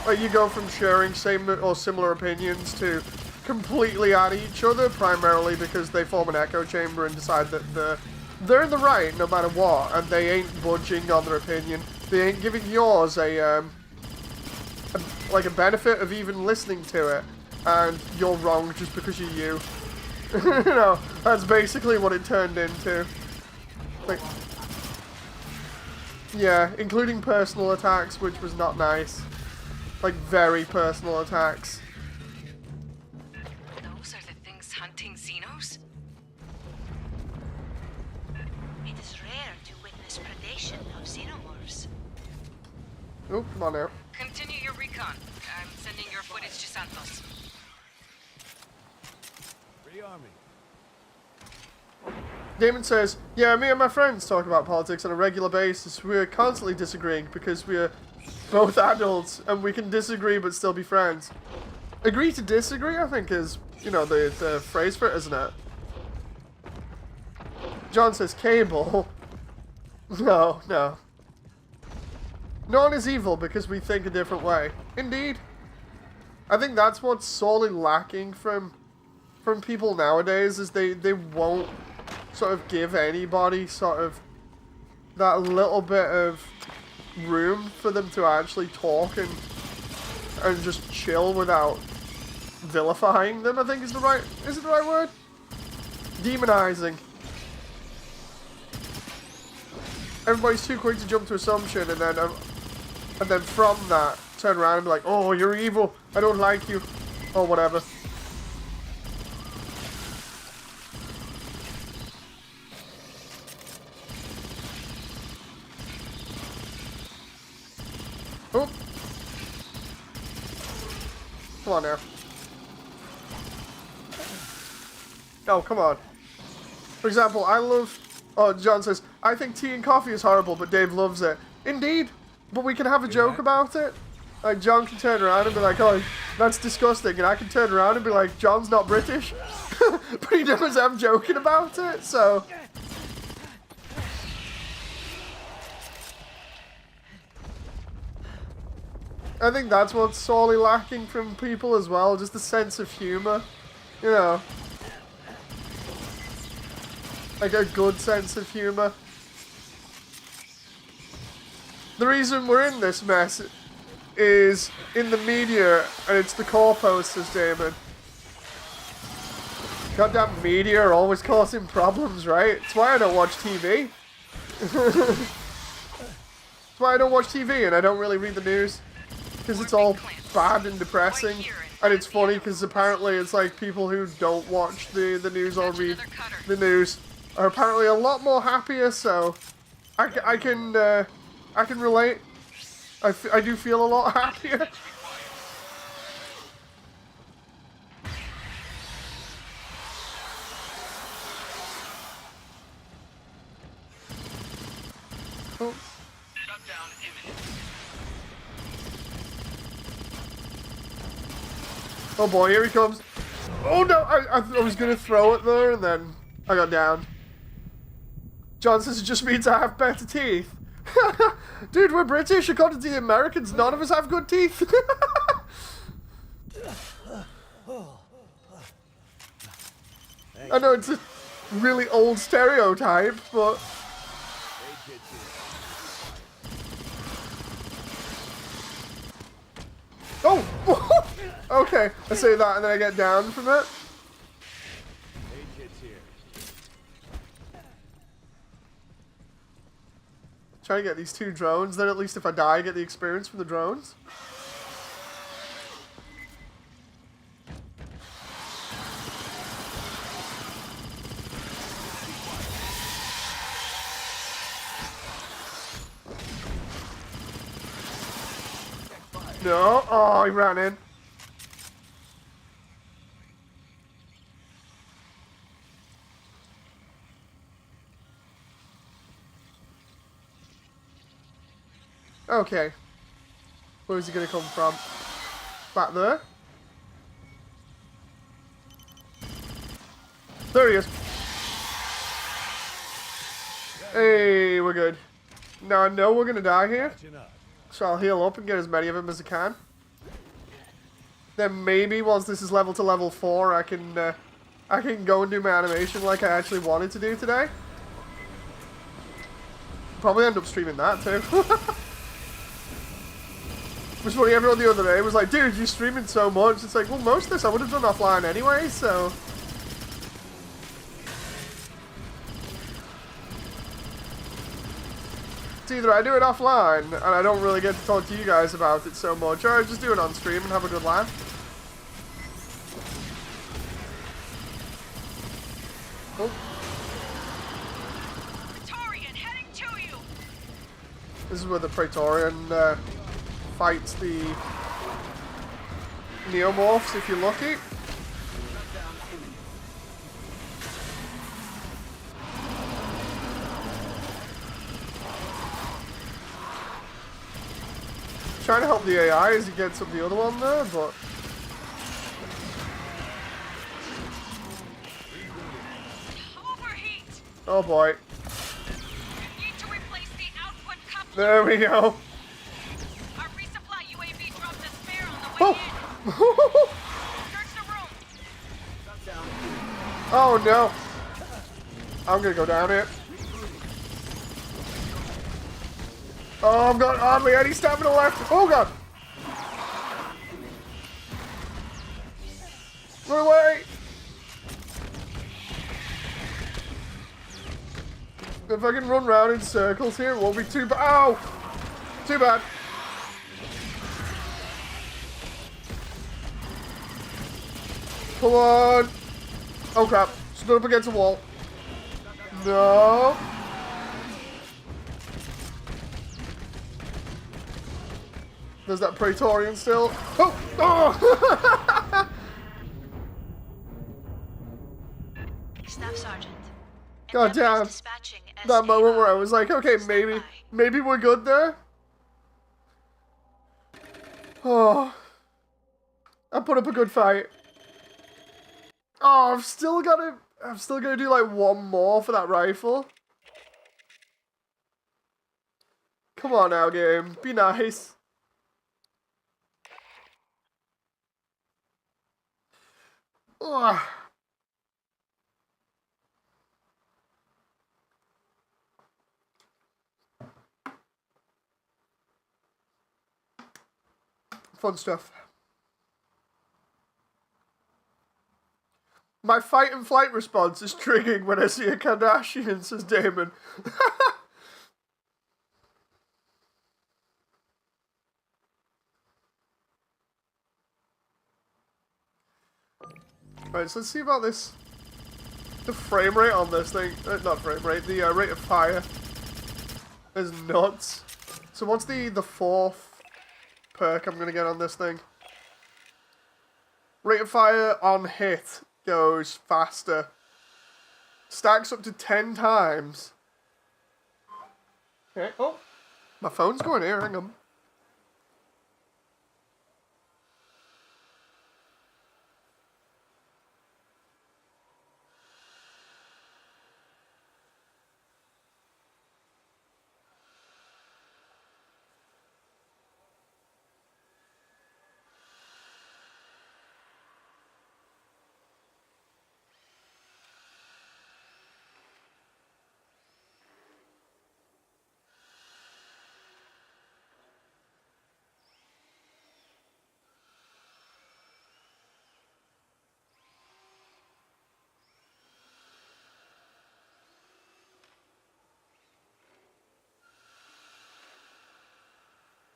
Like, you go from sharing same or similar opinions to completely at each other, primarily because they form an echo chamber and decide that they're in the right no matter what, and they ain't budging on their opinion. They ain't giving yours a benefit of even listening to it, and you're wrong just because you're you. You know, that's basically what it turned into. Like, yeah, including personal attacks, which was not nice. Like, very personal attacks. Those are the things hunting Xenos? It is rare to witness predation of xenomorphs. Oh, come on now. Continue your recon. I'm sending your footage to Santos. Rearm me. Damon says, yeah, me and my friends talk about politics on a regular basis. We're constantly disagreeing because we're both adults and we can disagree but still be friends. Agree to disagree, I think, is, you know, the phrase for it, isn't it? John says, cable. No, no. No one is evil because we think a different way. Indeed. I think that's what's sorely lacking from people nowadays, is they won't sort of give anybody sort of that little bit of room for them to actually talk and just chill without vilifying them, I think is it the right word? Demonizing. Everybody's too quick to jump to assumption and then from that turn around and be like, oh, you're evil, I don't like you, or whatever. Oh. Come on now. Oh, come on. For example, I love... Oh, John says, I think tea and coffee is horrible, but Dave loves it. Indeed. But we can have a joke about it. Like, John can turn around and be like, oh, that's disgusting. And I can turn around and be like, John's not British. But he knows I'm joking about it, so... I think that's what's sorely lacking from people as well, just a sense of humor, you know. Like a good sense of humor. The reason we're in this mess is in the media, and it's the corpos, says Damon. Goddamn media are always causing problems, right? It's why I don't watch TV. It's why I don't watch TV and I don't really read the news. Because it's all bad and depressing, and it's funny because apparently it's like people who don't watch the news or read the news are apparently a lot more happier, so I can relate. I do feel a lot happier. Oh. Oh boy, here he comes. Oh no, I was gonna throw it there and then I got down. John says it just means I have better teeth. Dude, we're British, according to the Americans, none of us have good teeth. I know it's a really old stereotype, but... Oh! Okay, I say that and then I get down from it. Hey, kids here. Try to get these 2 drones, then at least if I die, I get the experience from the drones. No, oh, he ran in. Okay. Where is he going to come from? Back there? There he is. Hey, we're good. Now I know we're going to die here. So I'll heal up and get as many of them as I can. Then maybe once this is level to level 4, I can go and do my animation like I actually wanted to do today. Probably end up streaming that too. Which funny, everyone the other day was like, dude, you're streaming so much. It's like, well, most of this I would have done offline anyway, so... It's either I do it offline, and I don't really get to talk to you guys about it so much, or I just do it on stream and have a good laugh. Oh. Praetorian, heading to you! This is where the Praetorian fights the Neomorphs, if you're lucky. Trying to help the AI as he gets up the other one there, but... Overheat! Oh boy. Need to replace the output coupler. There we go. Our resupply UAV dropped a spare on the way in. Oh! Search the room. Oh no. I'm gonna go down here. Oh, I've got hardly any stamina left. Oh god. Run away. If I can run around in circles here, it won't be too bad. Ow! Too bad. Come on. Oh crap. Stood up against a wall. No. There's that Praetorian still. Oh! Oh! Staff Sergeant. God damn. That moment where I was like, okay, maybe we're good there. Oh. I put up a good fight. Oh, I'm still gonna do like one more for that rifle. Come on now, game. Be nice. Ugh. Fun stuff. My fight and flight response is triggering when I see a Kardashian, says Damon. Right, so let's see about this. The frame rate on this thing, not frame rate, the rate of fire is nuts. So what's the fourth perk I'm going to get on this thing. Rate of fire on hit goes faster. Stacks up to 10 times. Okay, oh. My phone's going here, hang on.